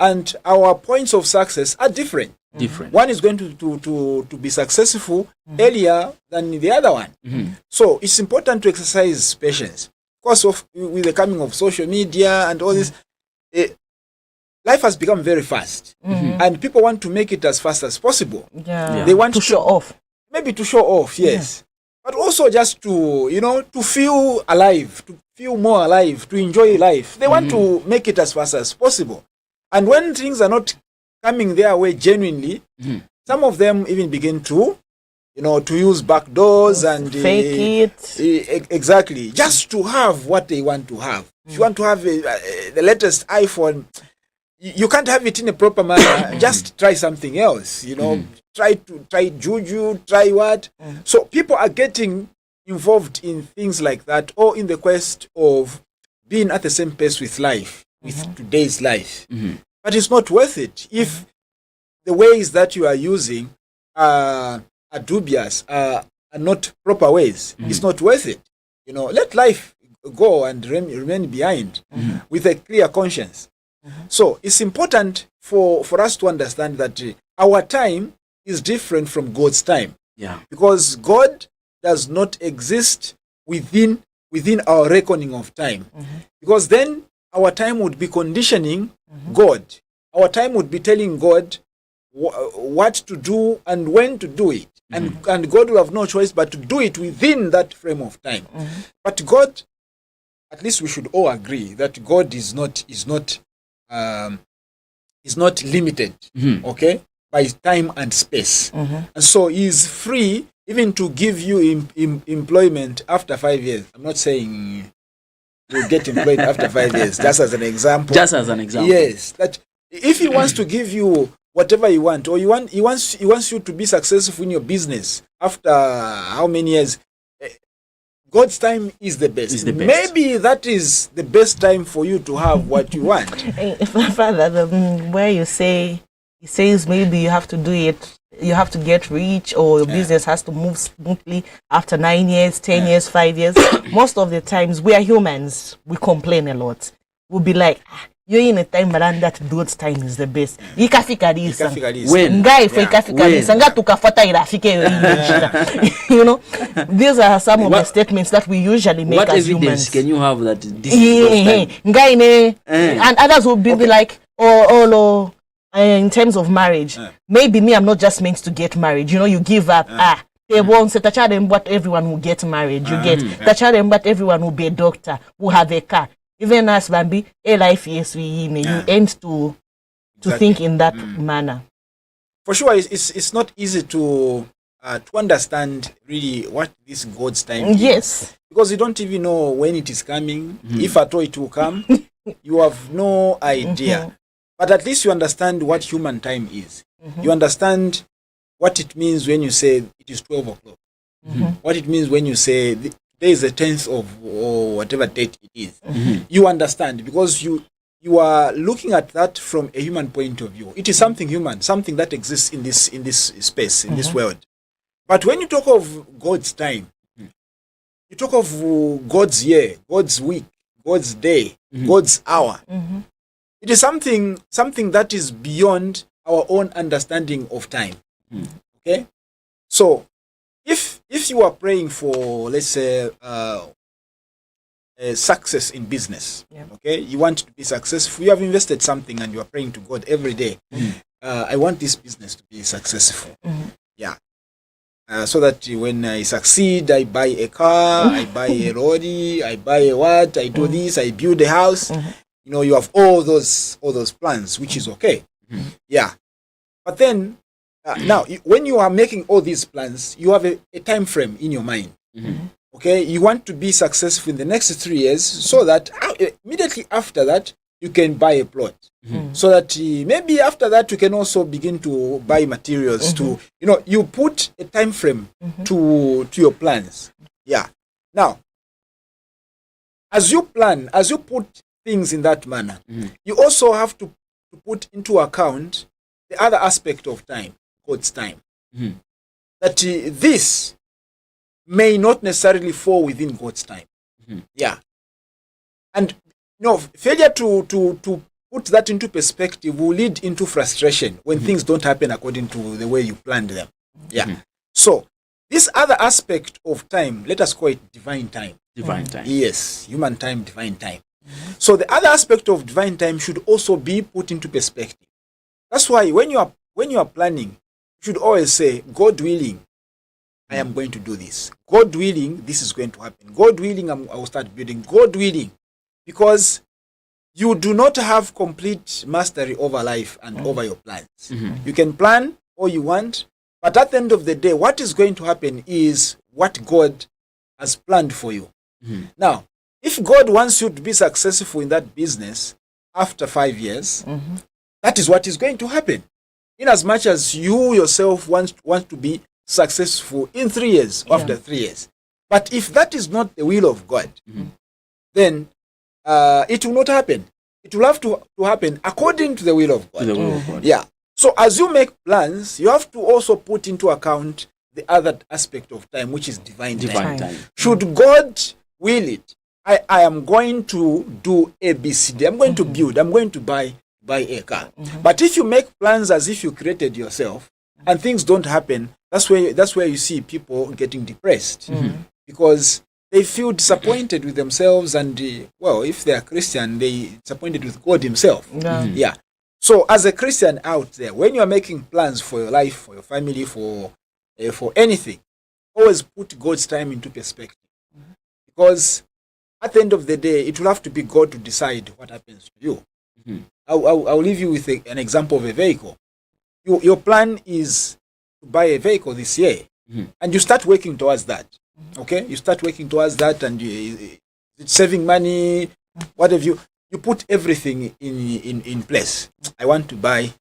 D: and our points of success are different. One is going to be successful earlier than the other one. So it's important to exercise patience. Because with the coming of social media and all this, life has become very fast, and people want to make it as fast as possible. They want
B: to show off.
D: Maybe to show off, yes, but also just to to feel alive, to feel more alive, to enjoy life. They want to make it as fast as possible, and when things are not coming their way genuinely, some of them even begin to to use back doors and
B: fake it.
D: Exactly, just to have what they want to have. If you want to have the latest iPhone, you can't have it in a proper manner. Just try something else. Try juju, try what. So people are getting involved in things like that, or in the quest of being at the same pace with life, with today's life. but it's not worth it if the ways that you are using are dubious, are not proper ways. It's not worth it. Let life go and remain behind with a clear conscience. So it's important for us to understand that our time is different from God's time.
A: Yeah.
D: Because God does not exist within our reckoning of time. Because then our time would be conditioning God. Our time would be telling God what to do and when to do it. And God will have no choice but to do it within that frame of time. But God, at least we should all agree that God is not limited, okay, by time and space. And so he is free even to give you employment after 5 years. I'm not saying you get employed after 5 years, just as an example. Yes, that if he wants to give you whatever you want, or he wants you to be successful in your business after how many years, God's time is the best. Maybe that is the best time for you to have what you want.
B: Father, where he says maybe you have to do it, you have to get rich, or your business has to move smoothly after 9 years, 10 years, 5 years. Most of the times we are humans, we complain a lot. We'll be like, you're in a time around that God's time is the best. Ikafika disa.
A: When?
B: Ngai for ikafika disa. Nga tukafuata irafike yo. These are some of the statements that we usually make as humans. What
A: evidence can you have that this is God's time?
B: Ngai ne. And others will be like, in terms of marriage, maybe me, I'm not just meant to get married. You give up. They won't say, but everyone will get married. You get. But everyone will be a doctor, will have a car. Even as Bambi, a life, yes, you end to think in that manner.
D: For sure, it's not easy to understand really what this God's time is.
B: Yes.
D: Because you don't even know when it is coming, if at all it will come. You have no idea. But at least you understand what human time is. You understand what it means when you say it is 12 o'clock. What it means when you say today is the 10th of or whatever date it is. You understand because you are looking at that from a human point of view. It is something human, something that exists in this space, in this world. But when you talk of God's time, you talk of God's year, God's week, God's day, God's hour. It is something that is beyond our own understanding of time. Okay? So if you are praying for, let's say, success in business, okay, you want to be successful, you have invested something and you are praying to God every day. I want this business to be successful. So that when I succeed, I buy a car, I buy a lorry, I buy a what, I do this, I build a house. You have all those plans, which is okay. But then now, when you are making all these plans, you have a time frame in your mind. Okay, you want to be successful in the next 3 years, so that immediately after that you can buy a plot. So that maybe after that you can also begin to buy materials. To you put a time frame to your plans. Now, as you plan, as you put things in that manner, you also have to put into account the other aspect of time, God's time. That this may not necessarily fall within God's time. And failure to put that into perspective will lead into frustration when things don't happen according to the way you planned them. So this other aspect of time, let us call it divine time.
A: Divine time.
D: Yes, human time, divine time. So the other aspect of divine time should also be put into perspective. That's why when you are planning, you should always say, God willing, I am going to do this. God willing, this is going to happen. God willing, I will start building. God willing. Because you do not have complete mastery over life and over your plans. You can plan all you want, but at the end of the day, what is going to happen is what God has planned for you. Now, if God wants you to be successful in that business after 5 years, that is what is going to happen. In as much as you yourself want to be successful in 3 years, after 3 years. But if that is not the will of God, then it will not happen. it will have to happen according to the will of God.
A: To the will of God.
D: Yeah. So as you make plans, you have to also put into account the other aspect of time, which is divine time. Should God will it, I am going to do A, B, C, D. I'm going to build. I'm going to buy a car. But if you make plans as if you created yourself and things don't happen, that's where you see people getting depressed because they feel disappointed with themselves and if they are Christian, they disappointed with God Himself. Yeah. So as a Christian out there, when you are making plans for your life, for your family, for anything, always put God's time into perspective. Because at the end of the day, it will have to be God to decide what happens to you. I'll leave you with an example of a vehicle. Your plan is to buy a vehicle this year, and you start working towards that. Okay, you start working towards that, and it's saving money. What have you put everything in place? I want to buy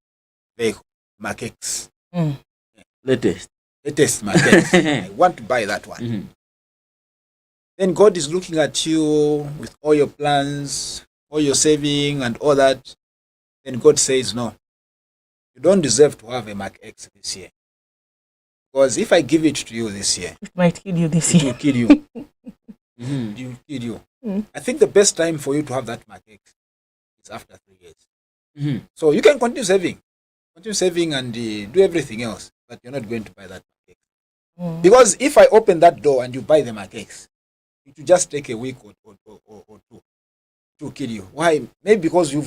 D: vehicle Mark X,
A: latest
D: Mark X. I want to buy that one. Then God is looking at you with all your plans, all your saving, and all that. Then God says, "No, you don't deserve to have a Mark X this year. Because if I give it to you this year,
B: it might kill you this
D: it
B: year.
D: will kill you. It will kill you." I think the best time for you to have that Mark X is after 3 years. So you can continue saving and do everything else, but you're not going to buy that Mark X. Because if I open that door and you buy the Mark X, it will just take a week or two to kill you. Why? Maybe because you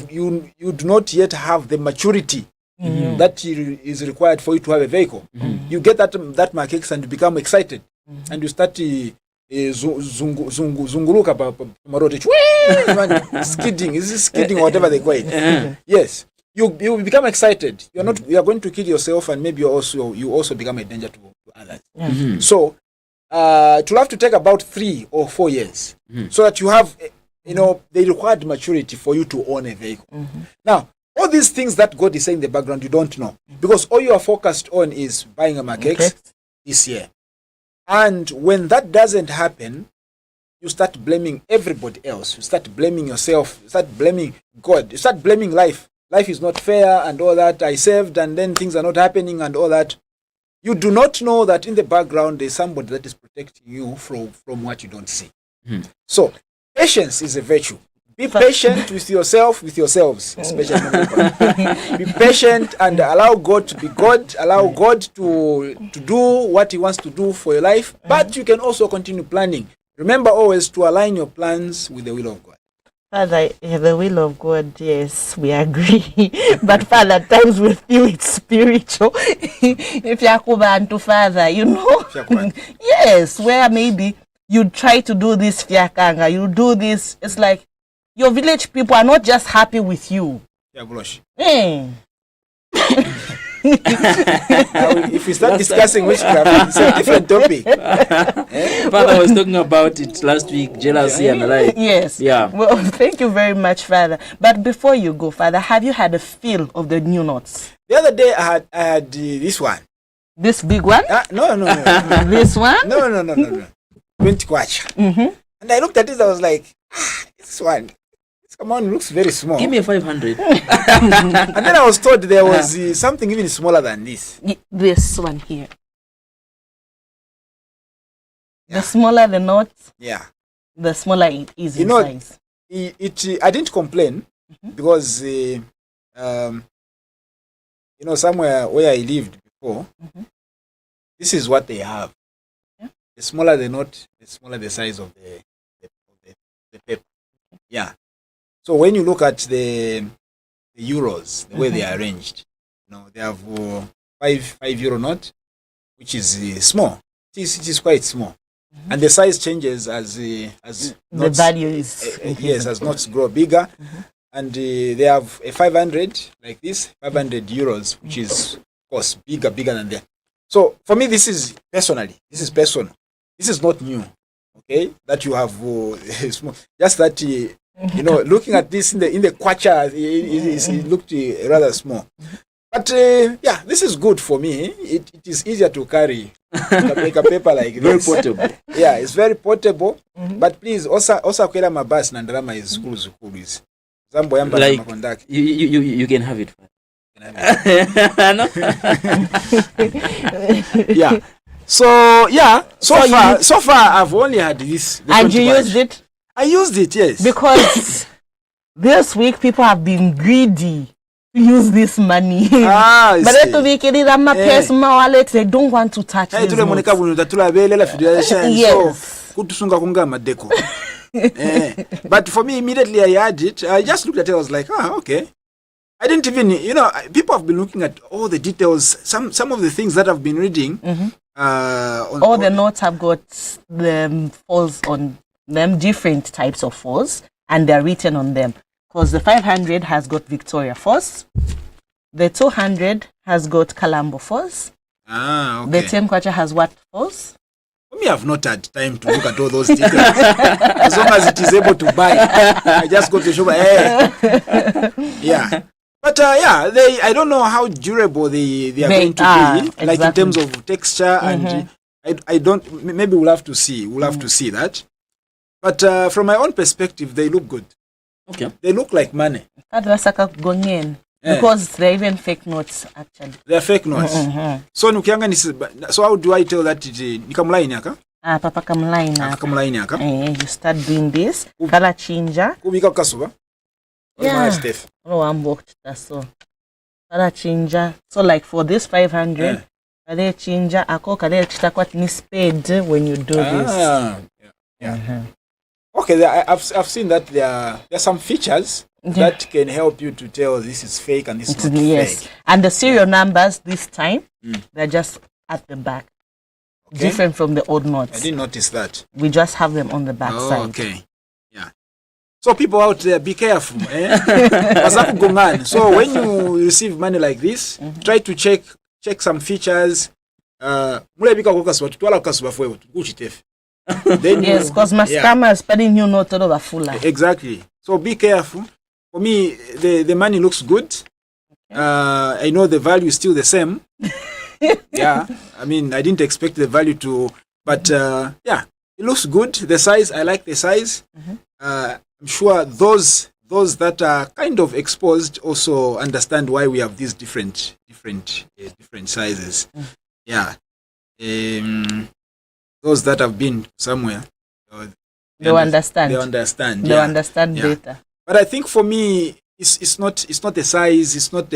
D: do not yet have the maturity that is required for you to have a vehicle. You get that Mark X and you become excited, and you start zunguruka skidding. Is this skidding or whatever they call it? Yes. You become excited. You are going to kill yourself, and maybe you also become a danger to others. So it will have to take about 3 or 4 years so that you have the required maturity for you to own a vehicle. Now, all these things that God is saying in the background, you don't know, because all you are focused on is buying a Mark X this year. And when that doesn't happen, you start blaming everybody else. You start blaming yourself. You start blaming God. You start blaming life. Life is not fair and all that. I saved and then things are not happening and all that. You do not know that in the background there's somebody that is protecting you from what you don't see. So patience is a virtue. Be patient with yourself, with yourselves, especially. Be patient and allow God to be God. Allow God to do what He wants to do for your life. But you can also continue planning. Remember always to align your plans with the will of God.
B: Father, the will of God, yes, we agree. But Father, at times we feel it's spiritual. If Yakuba Father, yes, where maybe you try to do this fiakanga, you do this, it's like your village people are not just happy with you.
D: Yeah, blush.
A: If
D: we start discussing witchcraft, it's a different topic.
A: Father was talking about it last week, jealousy and the like.
B: Yes.
A: Yeah.
B: Well, thank you very much, Father. But before you go, Father, have you had a feel of the new knots?
D: The other day I had this one.
B: This big one?
D: No.
B: This one?
D: No. 20 kwacha. And I looked at it, I was like, this one. Come on, looks very small.
A: Give me a 500.
D: And then I was told there was something even smaller than this.
B: This one here. The smaller the knot, the smaller it is in size.
D: I didn't complain because, somewhere where I lived before, this is what they have. Yeah. The smaller the knot, the smaller the size of the paper. Yeah. So when you look at the euros, the way they are arranged, they have 5 euro note, which is small. It is quite small, and the size changes as
B: the value is
D: as notes grow bigger, and they have a 500 like this, 500 euros, which is of course bigger than that. So for me, this is personal. This is not new. Okay, that you have small. Just that. Looking at this in the kwacha, it looked rather small. But this is good for me. It is easier to carry a paper like this.
A: Very portable.
D: Yeah, it's very portable. But please, also kwela mabasi na ndarama is schools. Zambo yamba
A: Like,
D: makondaki.
A: you can have it. No?
D: Yeah. So far I've only had this.
B: And you used it?
D: I used it, yes.
B: Because this week people have been greedy to use this money.
D: I
B: But
D: see.
B: that week it is my purse, my wallet. They don't want to touch
D: Hey,
B: these
D: tule monika
B: notes.
D: bunu tatula belela federation
B: Yes.
D: so kutusunga kunga madeko. But for me, immediately I had it. I just looked at it. I was like, okay. I didn't even, people have been looking at all the details. Some of the things that I've been reading.
B: All the notes have got the falls on them, different types of falls, and they're written on them. Because the 500 has got Victoria Falls, the 200 has got Kalambo Falls,
D: okay.
B: the 10 kwacha has what falls?
D: For me, I've not had time to look at all those details. As long as it is able to buy, I just go to the shop. Yeah. But I don't know how durable they are going to be, like in terms of texture, and I don't. Maybe we'll have to see. We'll have to see that. But from my own perspective, they look good.
A: Okay.
D: They look like money.
B: Because they're even fake notes, actually.
D: They're fake notes. So so how do I tell that nikamulaini aka?
B: Papa kamulaina.
D: Kamulaini aka.
B: You start doing this. Kala chinja.
D: Kubika kasuba.
B: Yeah. Oh, I'm booked. That's so. Kala chinja. So like for this 500, kale chinja ako kale chitakwa ni spade when you do this.
D: Yeah. Okay, I've seen that there are some features that can help you to tell this is fake and this is not fake.
B: And the serial numbers this time, they're just at the back. Okay. Different from the old notes.
D: I didn't notice that.
B: We just have them on the back side.
D: Okay. Yeah. So people out there, be careful. So when you receive money like this, try to check some features.
B: Yes, because my scammer is spreading you note all over full.
D: Exactly. So be careful. For me, the money looks good. I know the value is still the same. Yeah. I mean, I didn't expect the value to, but it looks good. The size, I like the size. I'm sure those that are kind of exposed also understand why we have these different sizes. Yeah. Those that have been somewhere,
B: they understand.
D: They understand.
B: They understand better.
D: But I think for me, it's not the size. It's not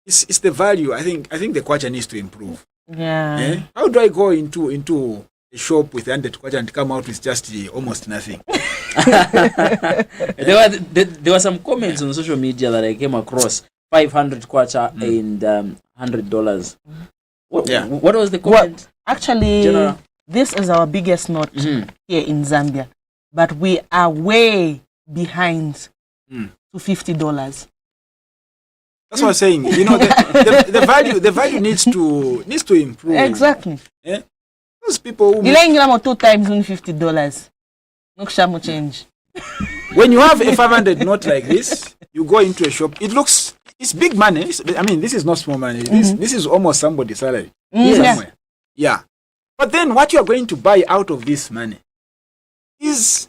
D: it's the value. I think the kwacha needs to improve.
B: Yeah.
D: How do I go into a shop with 100 kwacha and come out with just almost nothing?
A: There were some comments on social media that I came across. 500 kwacha and $100. What was the comment?
B: Well, actually, General? This is our biggest note here in Zambia, but we are way behind to $50.
D: That's what I'm saying. The value needs to improve.
B: Exactly.
D: Yeah? Those people who
B: make 2 times on $50. No shamu change.
D: When you have a 500 note like this, you go into a shop. It's big money. This is not small money. This is almost somebody's salary somewhere. Yeah. But then what you are going to buy out of this money it's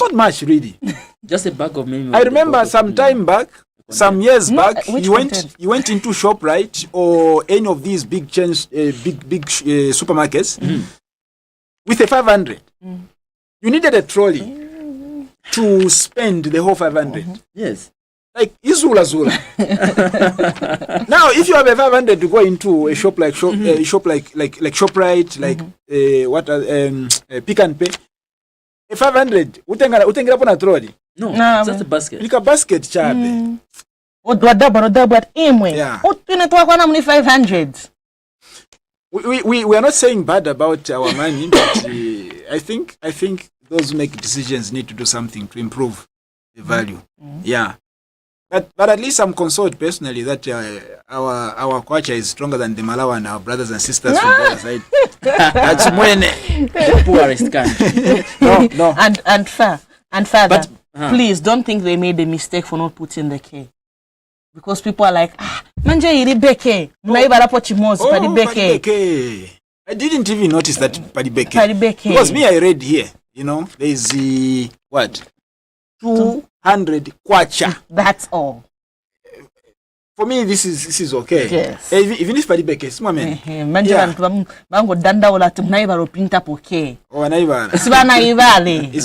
D: not much really.
A: Just a bag of money.
D: I remember some time back, some years back, you went into ShopRite or any of these big chains, big supermarkets with a 500. You needed a trolley to spend the whole 500.
A: Yes.
D: Like Izula. Now, if you have a 500 to go into a shop like ShopRite, like Pick and Pay, a 500 utengera pona trolley.
A: No, it's just a basket.
D: Like a basket chabe.
B: Yeah. 500.
D: We are not saying bad about our money, but I think those who make decisions need to do something to improve the value. Yeah. But at least I'm consoled personally that our kwacha is stronger than the Malawa and our brothers and sisters from the other side. That's when
A: the poorest country.
D: No.
B: And further, please don't think they made a mistake for not putting the K. Because people are like, manje iri beke. Mnaiba rapo chimozi, padi beke.
D: I didn't even notice that padi beke. Because me, I read here, there is what? 200 500 kwacha.
B: That's all.
D: For me, this is okay.
B: Yes.
D: Even if Padibeke, it's my man.
B: Mango danda wala tumnaiba ropinta poke.
D: Oh, naibara.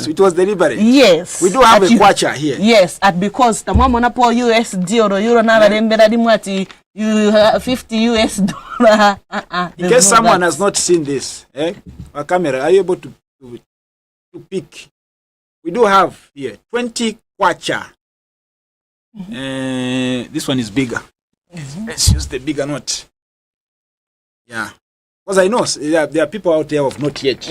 B: It
D: was deliberate.
B: Yes.
D: We do have a kwacha here.
B: Yes, at because the mama na po USD or euro na badembera dimwati you $50.
D: In case someone has not seen this, our camera, are you able to pick? We do have here 20 kwacha. This one is bigger. Let's use the bigger note. Yeah, because I know there are people out there who have not yet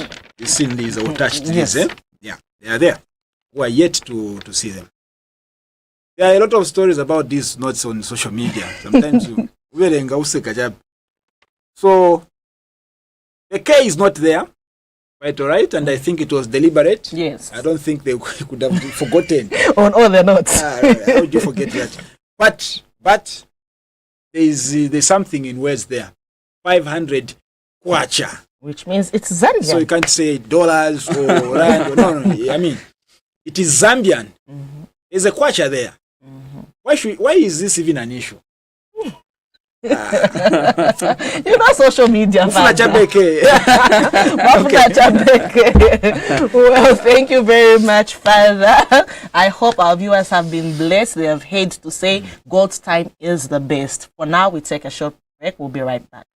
D: seen these or touched these. Yeah, they are there who are yet to see them. There are a lot of stories about these notes on social media. Sometimes so the K is not there. Quite all right, and I think it was deliberate.
B: Yes.
D: I don't think they could have forgotten.
B: On all the notes.
D: How would you forget that? But there's something in words there. 500 kwacha.
B: Which means it's Zambian.
D: So you can't say dollars or rand. No. I mean, it is Zambian. There's a kwacha there. Why is this even an issue?
B: Social media. Well, thank you very much, Father. I hope our viewers have been blessed. They have heard to say God's time is the best. For now, we take a short break. We'll be right back.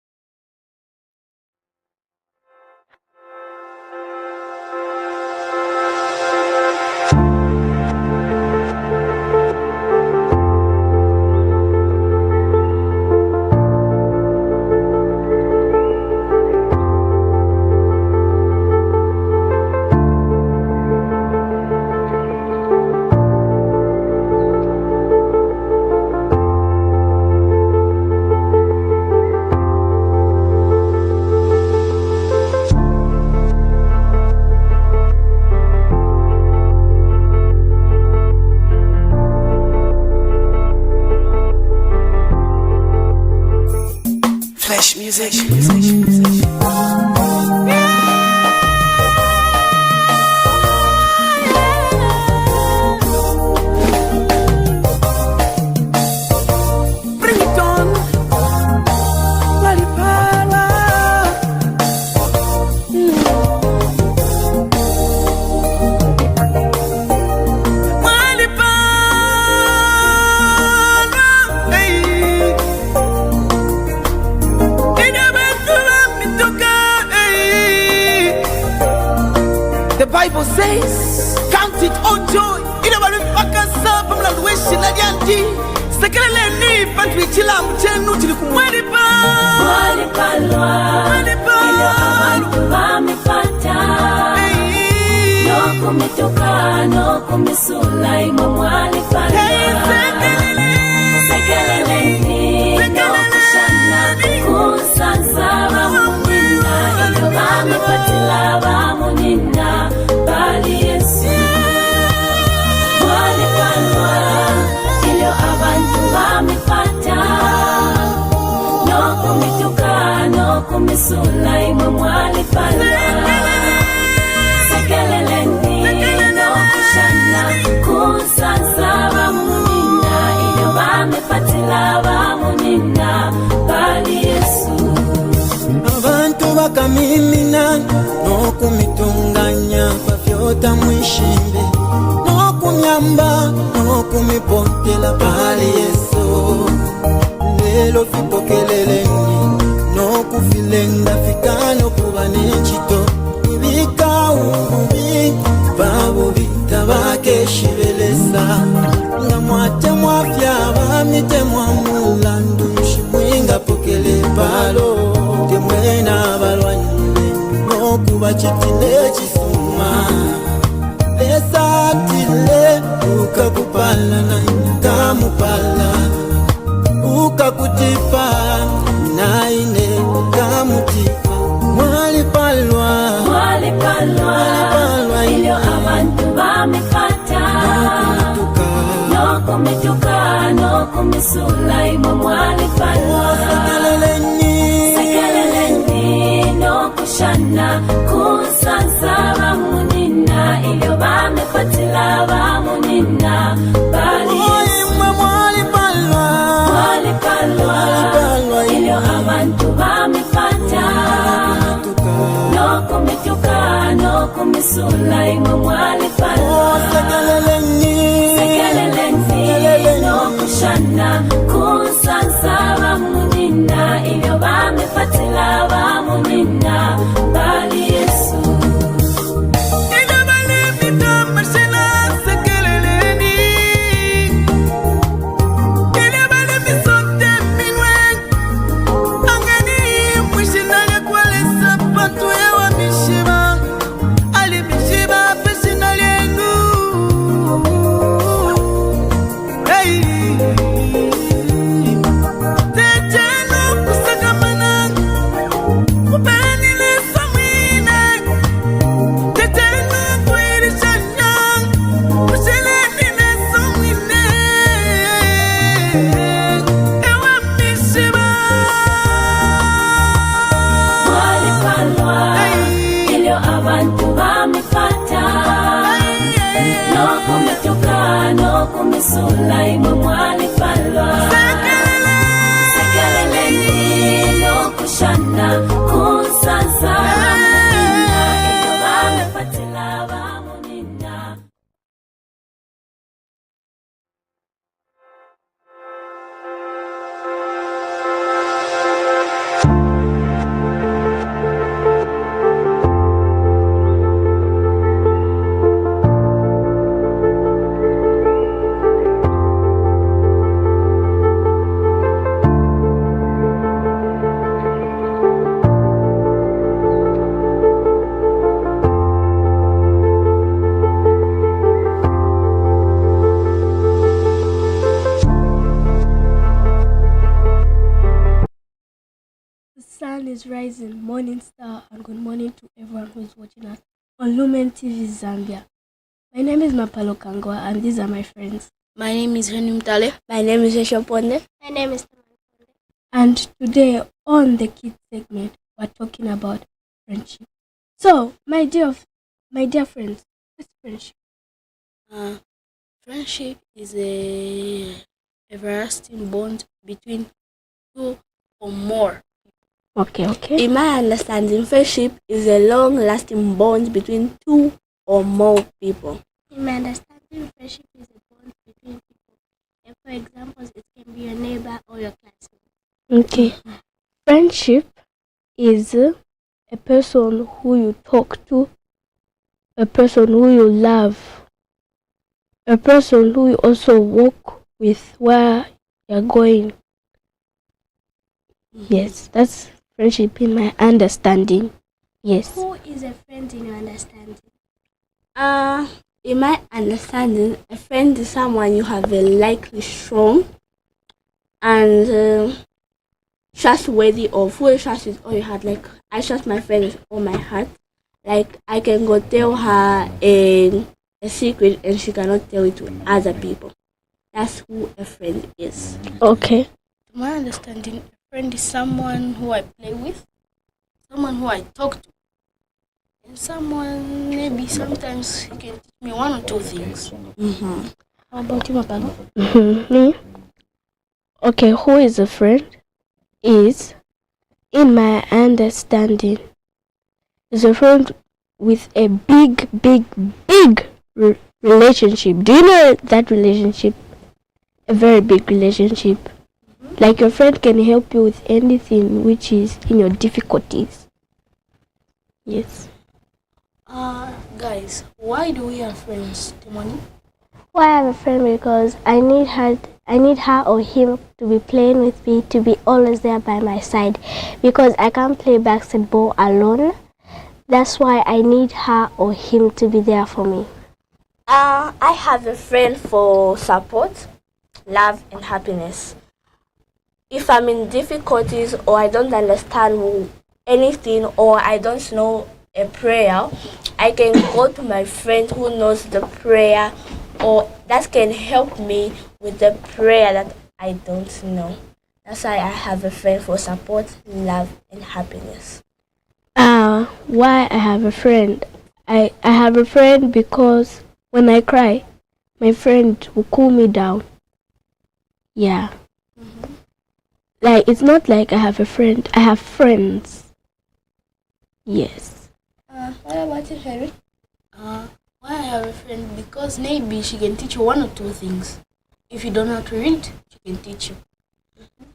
E: Music. Bible says, count it all joy. In our Pakasa, from the West Shiladianti, Sekeleni, Patrichila, Chenu, Wadipa, no kumitoka, no kumisula, Imamwali Sekeleni, no kushana, Kusansa, Munina, Ilobami Patila, Munina, Bali Yesu. Wale palwa, ilio abantu wamepata. No kumituka, no kumisula, Imamwali Sekeleleni, no kushana, Kusansa, Munina, ilio wamepatila, Munina, Bali Yesu.
C: Abantu bakamimina no kumitunganya pavyota mwishimbe no kumyamba no kumipontela Bali Yesu. Lelo fipokeleleni no kufilenga fikano kuba nechito ibika ubi babu bita bakeshibelesa ngamwate mwafya bamite mwamulandu shimwinga pokele palo temwena balwanyile no kuba chitinde chisuma lesatile ukakupala na intamupala ukakutipa naine ukamutipa mwalipalwa
E: ilio abantu wamepata. No kumituka, no kumisula, Imamwali Sekeleleni, no kushana, Kusansa, Munina, ilio wamepatila, Munina.
F: munina bali mwalipalwa ilyo abantu bamifata nokumituka nokumisula imwe mwalipalwa sekeleleni nokushana kunsansa bamunina ilyo bamifatila bamunina bali Yesu. Kumisula imwe mwalipalwa sekeleleni nokushana kunsansa bamunina ilyo bamifatila bamunina.
G: The sun is rising, morning star, and good morning to everyone who is watching us on Lumen TV Zambia. My name is Mapalo Kangwa, and these are my friends.
H: My name is Renu Mtale. My name is Esho Ponde.
G: My name is Taman. And today on the kids segment, we're talking about friendship. So, my dear friends, what's friendship?
H: Friendship is a everlasting bond between two or more.
G: Okay.
H: In my understanding, friendship is a long-lasting bond between two or more people.
G: In my understanding, friendship is a bond between people. And for example, it can be your neighbor or your classmate. Okay. Friendship is a person who you talk to, a person who you love, a person who you also walk with where you're going. Yes, that's friendship in my understanding. Yes. Who is a friend in your understanding?
H: In my understanding, a friend is someone you have a likely strong and trustworthy of. Who you trust with all your heart. Like, I trust my friend with all my heart. Like, I can go tell her a secret and she cannot tell it to other people. That's who a friend is.
G: Okay.
H: To my understanding, a friend is someone who I play with, someone who I talk to, and someone maybe sometimes he can teach me one or two things.
G: How about you, Mapalo? Me? Okay, who is a friend? Is, in my understanding, is a friend with a big relationship. Do you know that relationship? A very big relationship. Like, your friend can help you with anything which is in your difficulties. Yes.
H: Guys, why do we have friends, Timoni?
I: Why I have a friend? Because I need her or him to be playing with me, to be always there by my side. Because I can't play basketball alone. That's why I need her or him to be there for me.
H: I have a friend for support, love, and happiness. If I'm in difficulties or I don't understand anything or I don't know a prayer, I can go to my friend who knows the prayer or that can help me with the prayer that I don't know. That's why I have a friend for support, love, and happiness.
G: Why I have a friend? I have a friend because when I cry,
I: my friend will cool me down. Yeah. Like, it's not like I have a friend. I have friends. Yes.
J: What about you, Harry? Why I have a friend? Because maybe she can teach you one or two things. If you don't know how to read, she can teach you.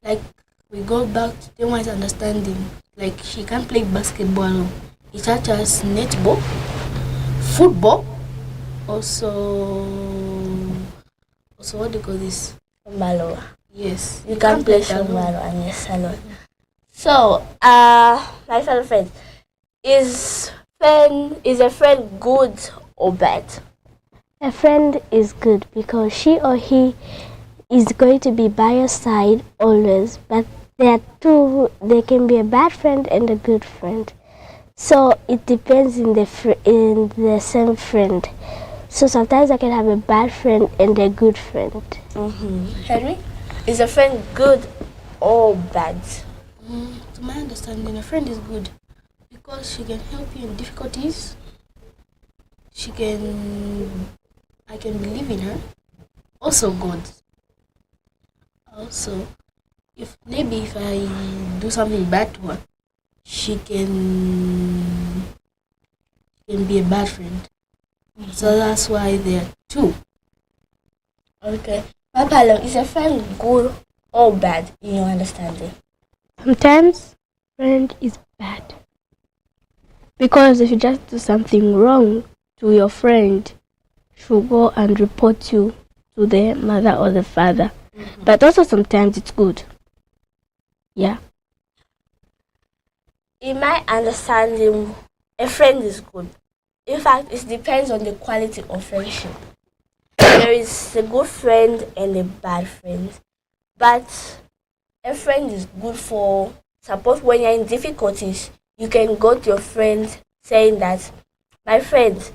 J: Like, we go back to Tewa's understanding. Like, she can't play basketball alone. It's such as netball, football, also what do you call this?
H: Malo.
J: Yes.
H: You can play Shambalo and yes, alone. So, my fellow friends, is a friend good or bad?
I: A friend is good because she or he is going to be by your side always. But there can be a bad friend and a good friend. So it depends in the same friend. So sometimes I can have a bad friend and a good friend.
H: Henry, is a friend good or bad?
J: To my understanding, a friend is good because she can help you in difficulties. I can believe in her. Also good. Also, if I do something bad to her, she can be a bad friend. So that's why there are two.
H: Okay. Mapalo, is a friend good or bad in your understanding?
I: Sometimes friend is bad. Because if you just do something wrong to your friend, she'll go and report you to the mother or the father. But also sometimes it's good. Yeah.
H: In my understanding, a friend is good. In fact, it depends on the quality of friendship. There is a good friend and a bad friend. But a friend is good for suppose when you're in difficulties, you can go to your friend saying that, my friend,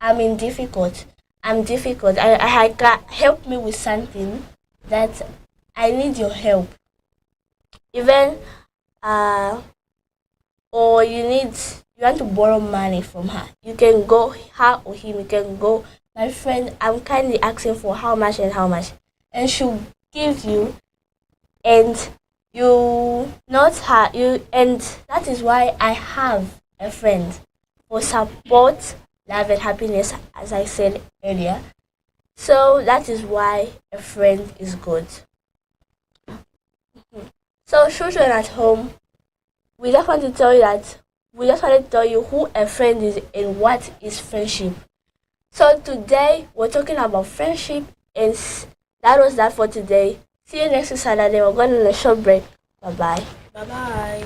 H: I'm difficult. I got help me with something that I need your help. Even or you want to borrow money from her. You can go her or him, you can go, my friend, I'm kindly asking for how much and how much. And she'll give you and you not her you and that is why I have a friend for support, love and happiness as I said earlier. So that is why a friend is good. So children at home, we just want to tell you who a friend is and what is friendship. So today we're talking about friendship and that was that for today. See you next Saturday. We're going on a short break. Bye-bye.
J: Bye-bye.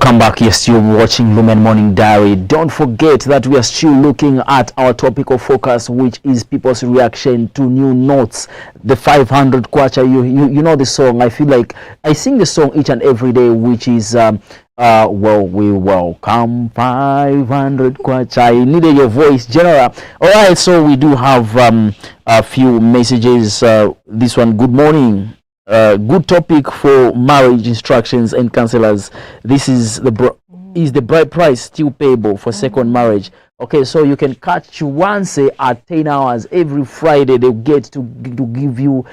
A: Welcome back. Yes, you're watching Lumen Morning Diary. Don't forget that we are still looking at our topic of focus, which is people's reaction to new notes. The 500 kwacha. You know the song. I feel like I sing the song each and every day, which is well, we welcome 500 kwacha. I needed your voice, General. All right, so we do have a few messages. This one, good morning. Good topic for marriage instructions and counselors. This is is the bride price still payable for second marriage? Okay, so you can catch once at 10 hours every Friday. They get to give you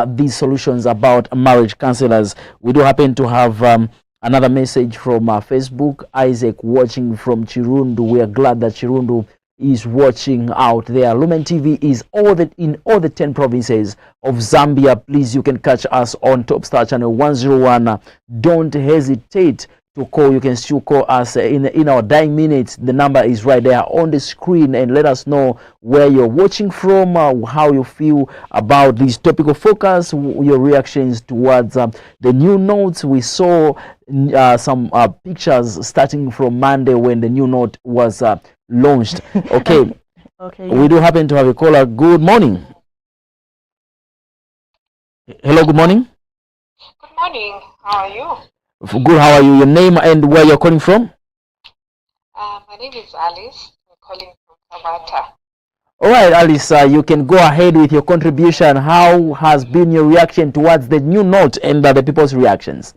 A: these solutions about marriage counselors. We do happen to have another message from Facebook. Isaac watching from Chirundu. We are glad that Chirundu is watching out there. Lumen TV is in all the 10 provinces of Zambia. Please, you can catch us on Top Star Channel 101. Don't hesitate to call. You can still call us in our dying minutes. The number is right there on the screen, and let us know where you're watching from, how you feel about this topic of focus, your reactions towards the new notes. We saw some pictures starting from Monday when the new note was launched. Okay.
B: Okay.
A: We do happen to have a caller. Good morning. Hello, good morning.
K: Good morning. How are you?
A: Good, how are you? Your name and where you're calling from?
K: My name is Alice. I'm calling from Tabata.
A: All right, Alice, you can go ahead with your contribution. How has been your reaction towards the new note and the people's reactions?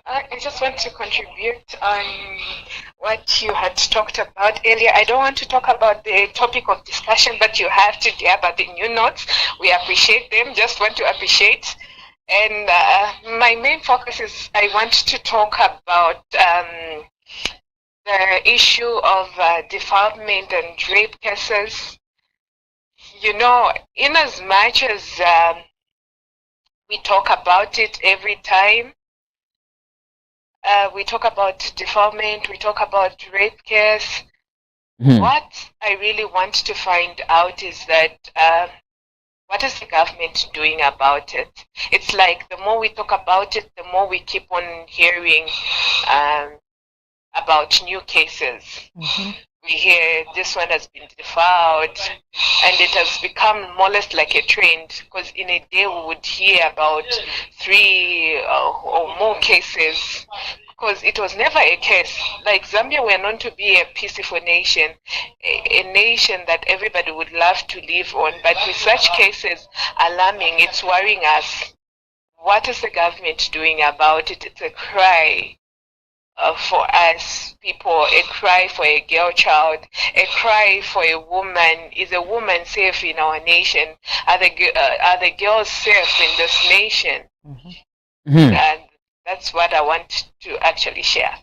K: I just want to contribute on what you had talked about earlier. I don't want to talk about the topic of discussion that you have today about the new notes. We appreciate them, just want to appreciate. And my main focus is I want to talk about the issue of defilement and rape cases. You know, in as much as we talk about it every time, we talk about defilement, we talk about rape case. What I really want to find out is that what is the government doing about it? It's like the more we talk about it, the more we keep on hearing about new cases. We hear this one has been defiled, and it has become more or less like a trend, because in a day we would hear about 3 or more cases, because it was never a case. Like Zambia, we are known to be a peaceful nation, a nation that everybody would love to live on, but with such cases alarming, it's worrying us. What is the government doing about it? It's a cry for us people, a cry for a girl child, a cry for a woman. Is a woman safe in our nation? Are the girls safe in this nation? And that's what I want to actually share.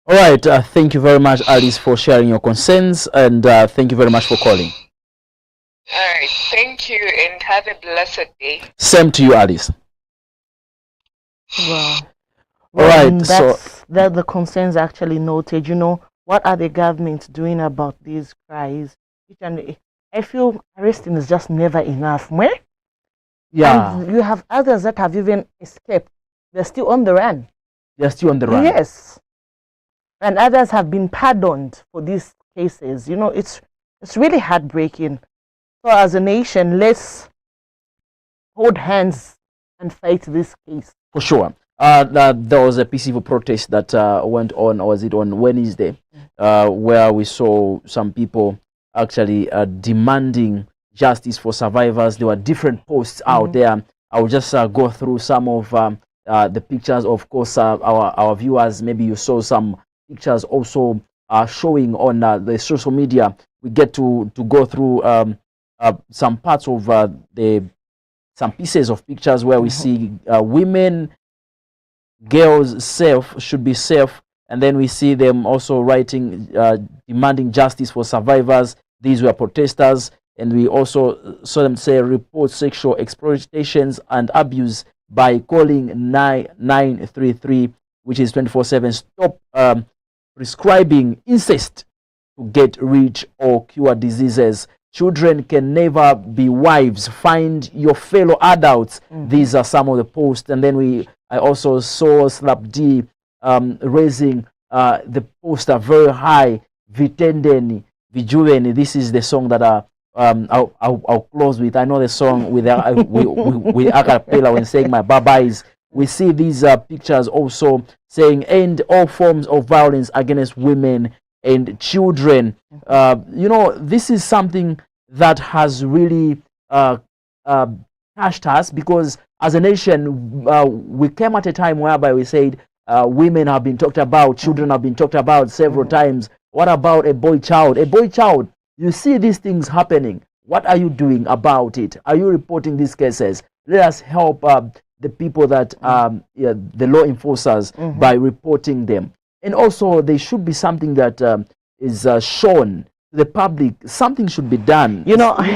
A: All right. Thank you very much, Alice, for sharing your concerns, and thank you very much for calling.
K: All right. Thank you, and have a blessed day.
A: Same to you, Alice.
B: Wow.
A: All right.
B: That the concerns actually noted. You know, what are the governments doing about these cries? I feel arresting is just never enough. Where?
A: Yeah.
B: And you have others that have even escaped. They're still on the run.
A: They're still on the run.
B: Yes. And others have been pardoned for these cases. You know, it's really heartbreaking. So as a nation, let's hold hands and fight this case.
A: For sure. There was a peaceful protest that went on, or was it on Wednesday, where we saw some people actually demanding justice for survivors. There were different posts out there. I will just go through some of the pictures. Of course, our viewers, maybe you saw some pictures also showing on the social media. We get to go through some parts of some pieces of pictures where we see women, girls should be safe, and then we see them also writing, demanding justice for survivors. These were protesters, and we also saw them say report sexual exploitations and abuse by calling 933, which is 24/7. Stop prescribing incest to get rich or cure diseases. Children can never be wives. Find your fellow adults. These are some of the posts. And then we I also saw Slap D raising the poster very high. Vitendeni, Vijuveni. This is the song that I'll close with. I know the song with with acapella when saying my bye-byes. We see these pictures also saying end all forms of violence against women and children. This is something that has really touched us, because as a nation, we came at a time whereby we said women have been talked about, children have been talked about several times. What about a boy child? A boy child, you see these things happening. What are you doing about it? Are you reporting these cases? Let us help the people that the law enforcers by reporting them. And also, there should be something that is shown to the public. Something should be done.
B: Yesterday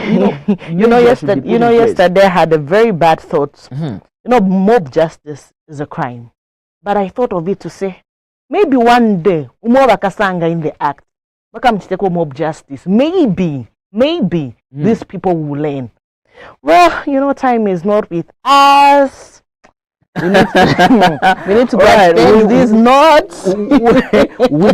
B: I had a very bad thought. Mob justice is a crime, but I thought of it to say, maybe one day kasanga in the act, mob justice. Maybe these people will learn. Well, time is not with us. We need to get these notes.
A: we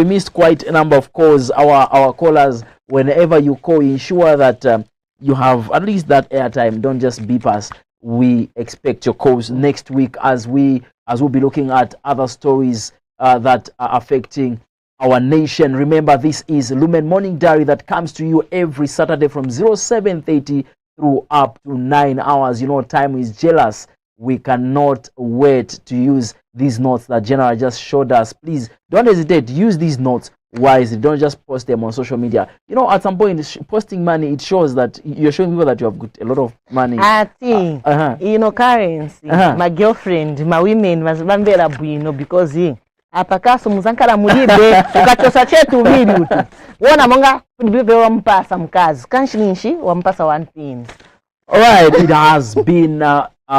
A: missed quite a number of calls. Our callers, whenever you call, ensure that you have at least that airtime. Don't just beep us. We expect your calls next week as we'll be looking at other stories that are affecting our nation. Remember, this is Lumen Morning Diary that comes to you every Saturday from 07:30 through up to 9 hours. Time is jealous. We cannot wait to use these notes that General just showed us. Please don't hesitate. Use these notes wisely. Don't just post them on social media. At some point, posting money, it shows that you're showing people that you have got a lot of money.
B: I think, currency. My girlfriend, my women, because apakaso muzankala mulibe ukachosa chetu vili utu wona monga kudibe wampasa mkazi kanshininshi wampasa one thing.
A: All right, it has been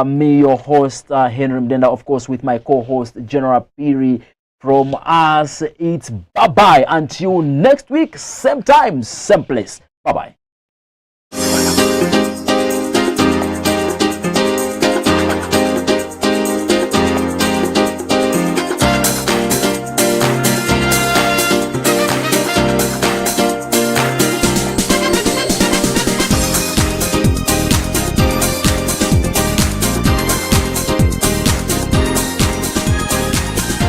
A: me, your host Henry Mdenda, of course, with my co-host General Piri. From us, it's bye-bye until next week, same time, same place. Bye-bye.